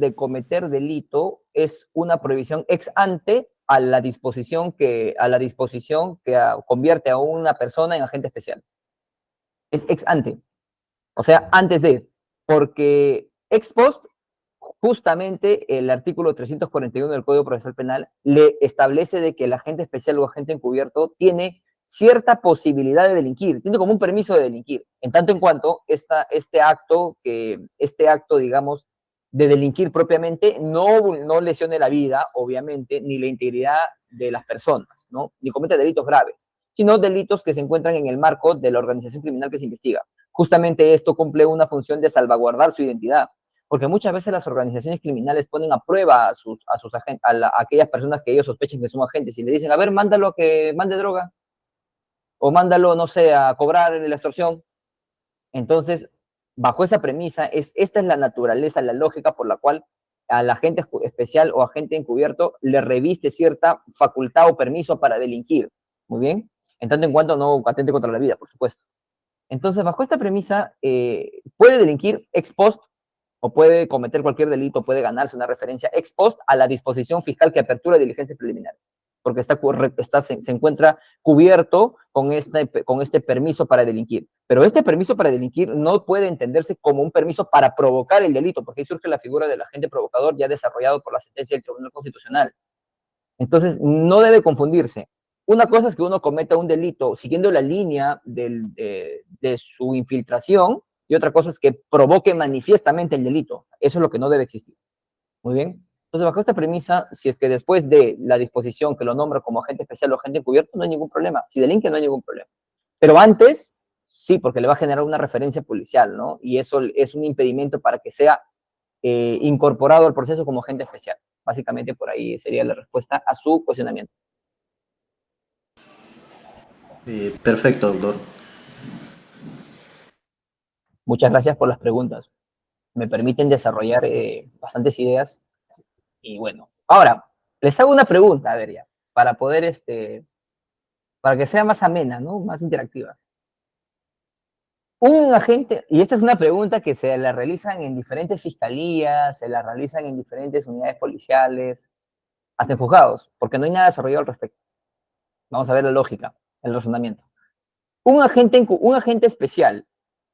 de cometer delito es una prohibición ex ante a la disposición que convierte a una persona en agente especial. Es ex ante, o sea, antes de, porque ex post, justamente el artículo 341 del Código Procesal Penal le establece de que el agente especial o agente encubierto tiene cierta posibilidad de delinquir, tiene como un permiso de delinquir, en tanto en cuanto este acto, digamos, de delinquir propiamente no lesione la vida, obviamente, ni la integridad de las personas, ¿no? Ni comete delitos graves, sino delitos que se encuentran en el marco de la organización criminal que se investiga. Justamente esto cumple una función de salvaguardar su identidad, porque muchas veces las organizaciones criminales ponen a prueba a aquellas personas que ellos sospechen que son agentes y le dicen, a ver, mándalo a que mande droga, o mándalo, no sé, a cobrar en la extorsión. Entonces, bajo esa premisa, esta es la naturaleza, la lógica por la cual al agente especial o agente encubierto le reviste cierta facultad o permiso para delinquir. Muy bien, en tanto en cuanto no atente contra la vida, por supuesto. Entonces, bajo esta premisa, puede delinquir ex post o puede cometer cualquier delito, puede ganarse una referencia ex post a la disposición fiscal que apertura diligencias preliminares, porque se encuentra cubierto con este permiso para delinquir. Pero este permiso para delinquir no puede entenderse como un permiso para provocar el delito, porque ahí surge la figura del agente provocador ya desarrollado por la sentencia del Tribunal Constitucional. Entonces, no debe confundirse. Una cosa es que uno cometa un delito siguiendo la línea de su infiltración, y otra cosa es que provoque manifiestamente el delito. Eso es lo que no debe existir. Muy bien. Entonces, bajo esta premisa, si es que después de la disposición que lo nombra como agente especial o agente encubierto, no hay ningún problema. Si delinque, no hay ningún problema. Pero antes, sí, porque le va a generar una referencia policial, ¿no? Y eso es un impedimento para que sea incorporado al proceso como agente especial. Básicamente por ahí sería la respuesta a su cuestionamiento. Perfecto, doctor. Muchas gracias por las preguntas. Me permiten desarrollar bastantes ideas. Y bueno, ahora, les hago una pregunta, a ver ya, para poder, para que sea más amena, ¿no? Más interactiva. Un agente, y esta es una pregunta que se la realizan en diferentes fiscalías, se la realizan en diferentes unidades policiales, hasta en juzgados, porque no hay nada desarrollado al respecto. Vamos a ver la lógica, el razonamiento. Un agente especial,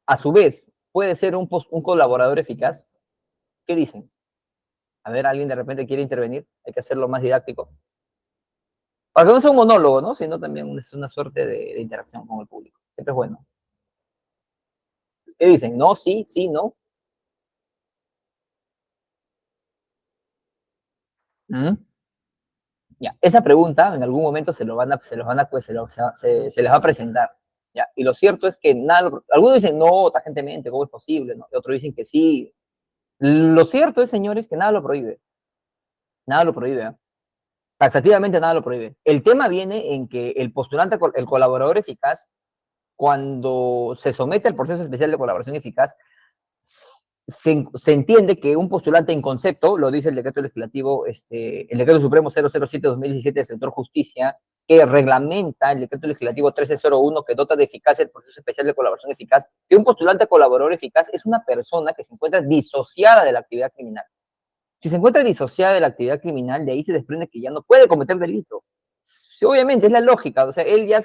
a su vez, puede ser un colaborador eficaz. ¿Qué dicen? A ver, alguien de repente quiere intervenir, hay que hacerlo más didáctico. Para que no sea un monólogo, ¿no? Sino también es una suerte de interacción con el público. Siempre es bueno. ¿Qué dicen? No, sí, sí, no. ¿Mm? Ya, esa pregunta en algún momento se les va a presentar. ¿Ya? Y lo cierto es que nada, algunos dicen no, tajantemente, ¿cómo es posible? ¿No? Y otros dicen que sí. Lo cierto es, señores, que nada lo prohíbe. Nada lo prohíbe. ¿Eh? Taxativamente nada lo prohíbe. El tema viene en que el postulante, el colaborador eficaz, cuando se somete al proceso especial de colaboración eficaz, se entiende que un postulante en concepto, lo dice el decreto legislativo, el decreto supremo 007-2017 del sector justicia, que reglamenta el decreto legislativo 1301 que dota de eficacia el proceso especial de colaboración eficaz, que un postulante colaborador eficaz es una persona que se encuentra disociada de la actividad criminal. Si se encuentra disociada de la actividad criminal, de ahí se desprende que ya no puede cometer delito. Sí, obviamente, es la lógica, o sea, él ya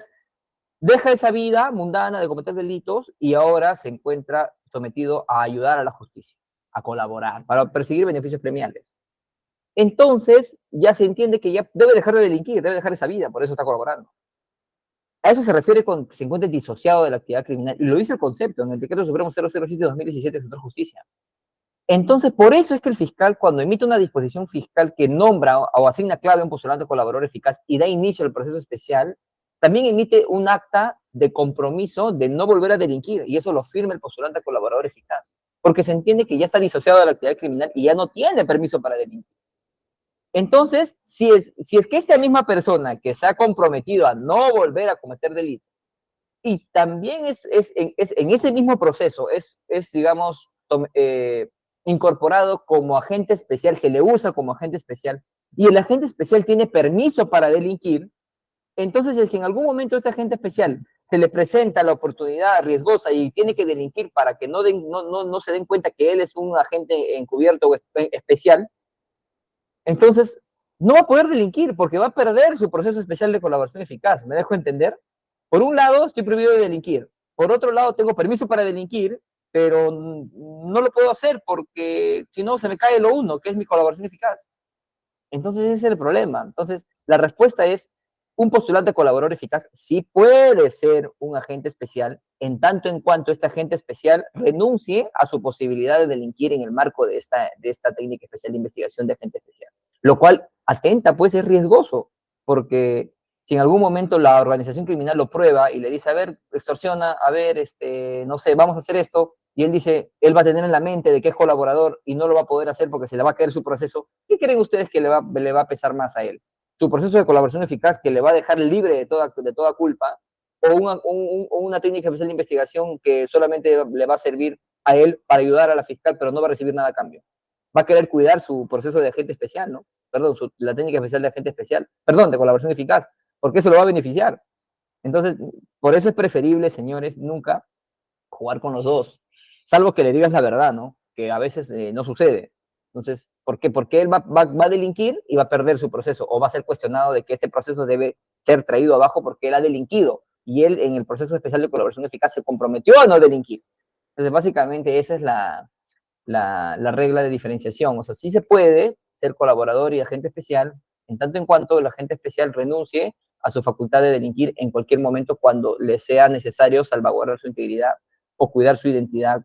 deja esa vida mundana de cometer delitos y ahora se encuentra sometido a ayudar a la justicia, a colaborar, para perseguir beneficios premiales. Entonces, ya se entiende que ya debe dejar de delinquir, debe dejar esa vida, por eso está colaborando. A eso se refiere con que se encuentre disociado de la actividad criminal, y lo dice el concepto en el decreto supremo 007-2017 del sector justicia. Entonces, por eso es que el fiscal, cuando emite una disposición fiscal que nombra o asigna clave a un postulante colaborador eficaz y da inicio al proceso especial, también emite un acta de compromiso de no volver a delinquir, y eso lo firma el postulante a colaborador eficaz, porque se entiende que ya está disociado de la actividad criminal y ya no tiene permiso para delinquir. Entonces, si es que esta misma persona que se ha comprometido a no volver a cometer delito, y también en ese mismo proceso, digamos, incorporado como agente especial, se le usa como agente especial, y el agente especial tiene permiso para delinquir, entonces es que en algún momento este agente especial se le presenta la oportunidad riesgosa y tiene que delinquir para que no se den cuenta que él es un agente encubierto o especial, entonces no va a poder delinquir porque va a perder su proceso especial de colaboración eficaz. ¿Me dejo entender? Por un lado, estoy prohibido de delinquir. Por otro lado, tengo permiso para delinquir, pero no lo puedo hacer porque si no se me cae lo uno, que es mi colaboración eficaz. Entonces ese es el problema. Entonces la respuesta es, un postulante colaborador eficaz sí puede ser un agente especial en tanto en cuanto este agente especial renuncie a su posibilidad de delinquir en el marco de esta técnica especial de investigación de agente especial. Lo cual atenta, pues es riesgoso, porque si en algún momento la organización criminal lo prueba y le dice, a ver, extorsiona, a ver, no sé, vamos a hacer esto, y él dice, él va a tener en la mente de que es colaborador y no lo va a poder hacer porque se le va a caer su proceso, ¿qué creen ustedes que le va a pesar más a él? ¿Su proceso de colaboración eficaz que le va a dejar libre de toda culpa? ¿O una técnica especial de investigación que solamente le va a servir a él para ayudar a la fiscal, pero no va a recibir nada a cambio? Va a querer cuidar su proceso de agente especial, ¿no? Perdón, la técnica especial de agente especial, perdón, de colaboración eficaz, porque eso lo va a beneficiar. Entonces, por eso es preferible, señores, nunca jugar con los dos, salvo que le digas la verdad, ¿no? Que a veces no sucede. Entonces, ¿por qué? Porque él va a delinquir y va a perder su proceso, o va a ser cuestionado de que este proceso debe ser traído abajo porque él ha delinquido, y él en el proceso especial de colaboración eficaz se comprometió a no delinquir. Entonces, básicamente esa es la regla de diferenciación. O sea, sí se puede ser colaborador y agente especial, en tanto en cuanto el agente especial renuncie a su facultad de delinquir en cualquier momento cuando le sea necesario salvaguardar su integridad o cuidar su identidad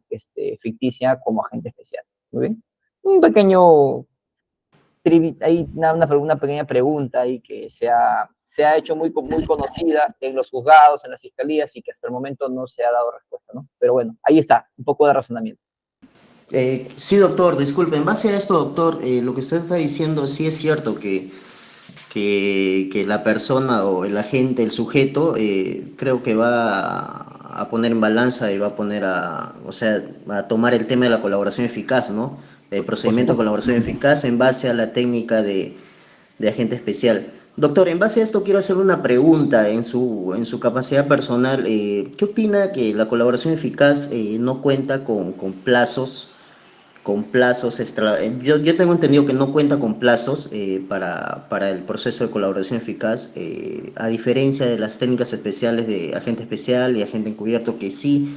ficticia como agente especial. ¿Muy bien? Un pequeño, hay una pequeña pregunta ahí que se ha hecho muy conocida en los juzgados, en las fiscalías, y que hasta el momento no se ha dado respuesta, ¿no? Pero bueno, ahí está, un poco de razonamiento. Sí, doctor, disculpe, en base a esto, doctor, lo que usted está diciendo sí es cierto que la persona o el agente, el sujeto, creo que va a poner en balanza y va a poner o sea, a tomar el tema de la colaboración eficaz, ¿no? El procedimiento de colaboración eficaz en base a la técnica de agente especial. Doctor, en base a esto quiero hacer una pregunta en su capacidad personal. ¿Qué opina que la colaboración eficaz no cuenta con plazos? Yo tengo entendido que no cuenta con plazos para el proceso de colaboración eficaz, a diferencia de las técnicas especiales de agente especial y agente encubierto, que sí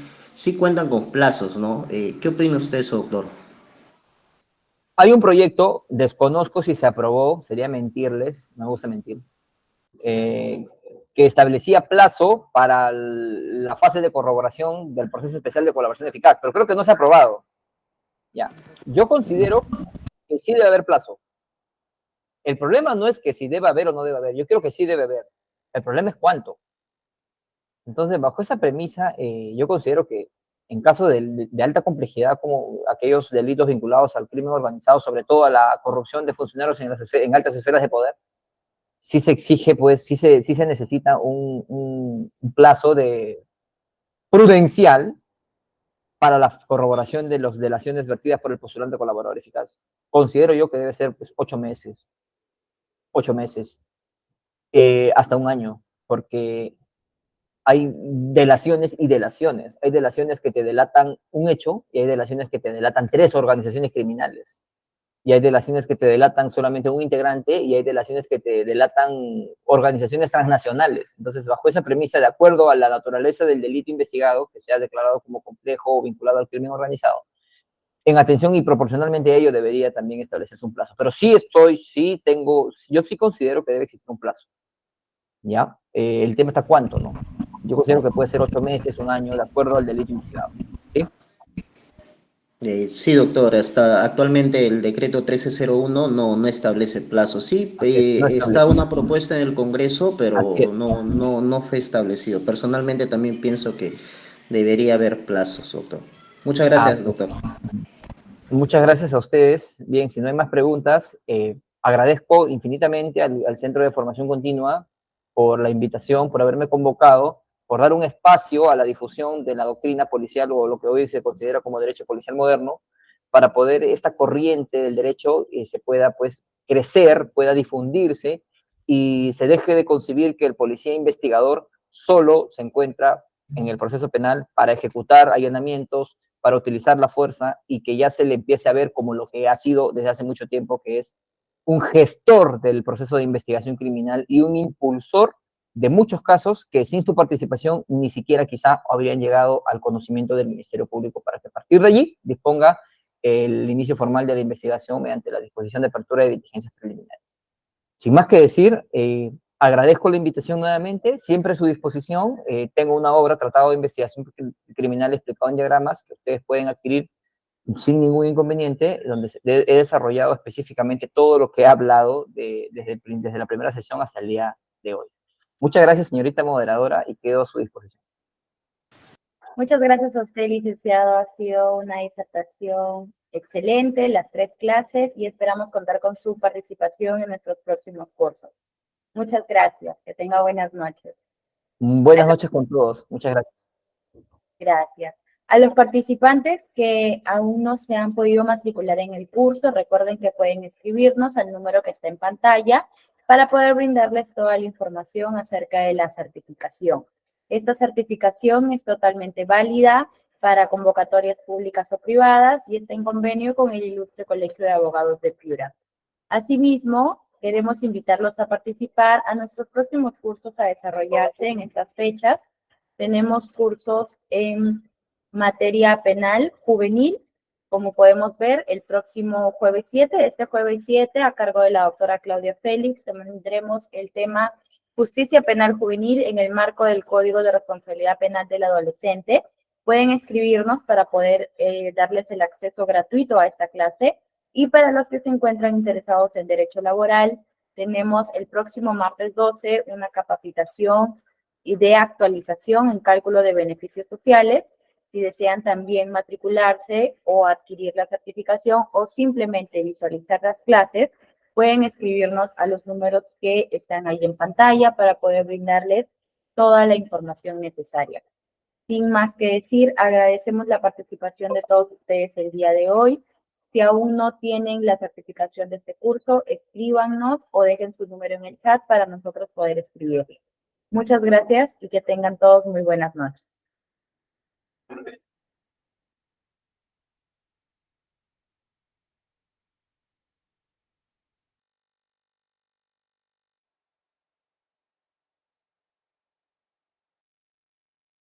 cuentan con plazos, ¿no? ¿Qué opina usted de eso, doctor? Hay un proyecto, desconozco si se aprobó, sería mentirles, me gusta mentir, que establecía plazo para la fase de corroboración del proceso especial de colaboración eficaz, pero creo que no se ha aprobado. Ya. Yo considero que sí debe haber plazo. El problema no es que si debe haber o no debe haber, yo creo que sí debe haber. El problema es cuánto. Entonces, bajo esa premisa, yo considero que en caso de alta complejidad, como aquellos delitos vinculados al crimen organizado, sobre todo a la corrupción de funcionarios en altas esferas de poder, sí se exige, pues, sí se necesita un plazo prudencial para la corroboración de las delaciones vertidas por el postulante colaborador eficaz. Considero yo que debe ser pues, 8 meses, hasta un año, porque hay delaciones y delaciones. Hay delaciones que te delatan un hecho y hay delaciones que te delatan 3 organizaciones criminales. Y hay delaciones que te delatan solamente un integrante y hay delaciones que te delatan organizaciones transnacionales. Entonces, bajo esa premisa, de acuerdo a la naturaleza del delito investigado, que sea declarado como complejo o vinculado al crimen organizado, en atención y proporcionalmente a ello debería también establecerse un plazo. Pero yo sí considero que debe existir un plazo. ¿Ya? El tema está cuánto, ¿no? Yo considero que puede ser 8 meses, un año, de acuerdo al delito investigado. ¿Sí? Sí, doctor, hasta actualmente el decreto 1301 no establece plazo. Sí, Así es, no está establece. una propuesta en el Congreso, Así es. pero no fue establecido. Personalmente también pienso que debería haber plazos, doctor. Muchas gracias, Así es. doctor. Muchas gracias a ustedes. Bien, si no hay más preguntas, agradezco infinitamente al Centro de Formación Continua por la invitación, por haberme convocado, por dar un espacio a la difusión de la doctrina policial o lo que hoy se considera como derecho policial moderno, para poder esta corriente del derecho se pueda pues crecer, pueda difundirse y se deje de concebir que el policía investigador solo se encuentra en el proceso penal para ejecutar allanamientos, para utilizar la fuerza, y que ya se le empiece a ver como lo que ha sido desde hace mucho tiempo, que es un gestor del proceso de investigación criminal y un impulsor de muchos casos que sin su participación ni siquiera quizá habrían llegado al conocimiento del Ministerio Público, para que a partir de allí disponga el inicio formal de la investigación mediante la disposición de apertura de diligencias preliminares. Sin más que decir, agradezco la invitación nuevamente, siempre a su disposición. Tengo una obra, Tratado de Investigación Criminal explicado en diagramas, que ustedes pueden adquirir sin ningún inconveniente, donde he desarrollado específicamente todo lo que he hablado desde la primera sesión hasta el día de hoy. Muchas gracias, señorita moderadora, y quedo a su disposición. Muchas gracias a usted, licenciado. Ha sido una disertación excelente, las 3 clases, y esperamos contar con su participación en nuestros próximos cursos. Muchas gracias. Que tenga buenas noches. Buenas noches con todos. Muchas gracias. Gracias. A los participantes que aún no se han podido matricular en el curso, recuerden que pueden escribirnos al número que está en pantalla para poder brindarles toda la información acerca de la certificación. Esta certificación es totalmente válida para convocatorias públicas o privadas y está en convenio con el Ilustre Colegio de Abogados de Piura. Asimismo, queremos invitarlos a participar a nuestros próximos cursos a desarrollarse en estas fechas. Tenemos cursos en materia penal juvenil, como podemos ver, el próximo jueves 7, este jueves 7, a cargo de la doctora Claudia Félix, tendremos el tema Justicia Penal Juvenil en el marco del Código de Responsabilidad Penal del Adolescente. Pueden escribirnos para poder darles el acceso gratuito a esta clase. Y para los que se encuentran interesados en derecho laboral, tenemos el próximo martes 12 una capacitación y de actualización en cálculo de beneficios sociales. Si desean también matricularse o adquirir la certificación o simplemente visualizar las clases, pueden escribirnos a los números que están ahí en pantalla para poder brindarles toda la información necesaria. Sin más que decir, agradecemos la participación de todos ustedes el día de hoy. Si aún no tienen la certificación de este curso, escríbanos o dejen su número en el chat para nosotros poder escribirles. Muchas gracias y que tengan todos muy buenas noches.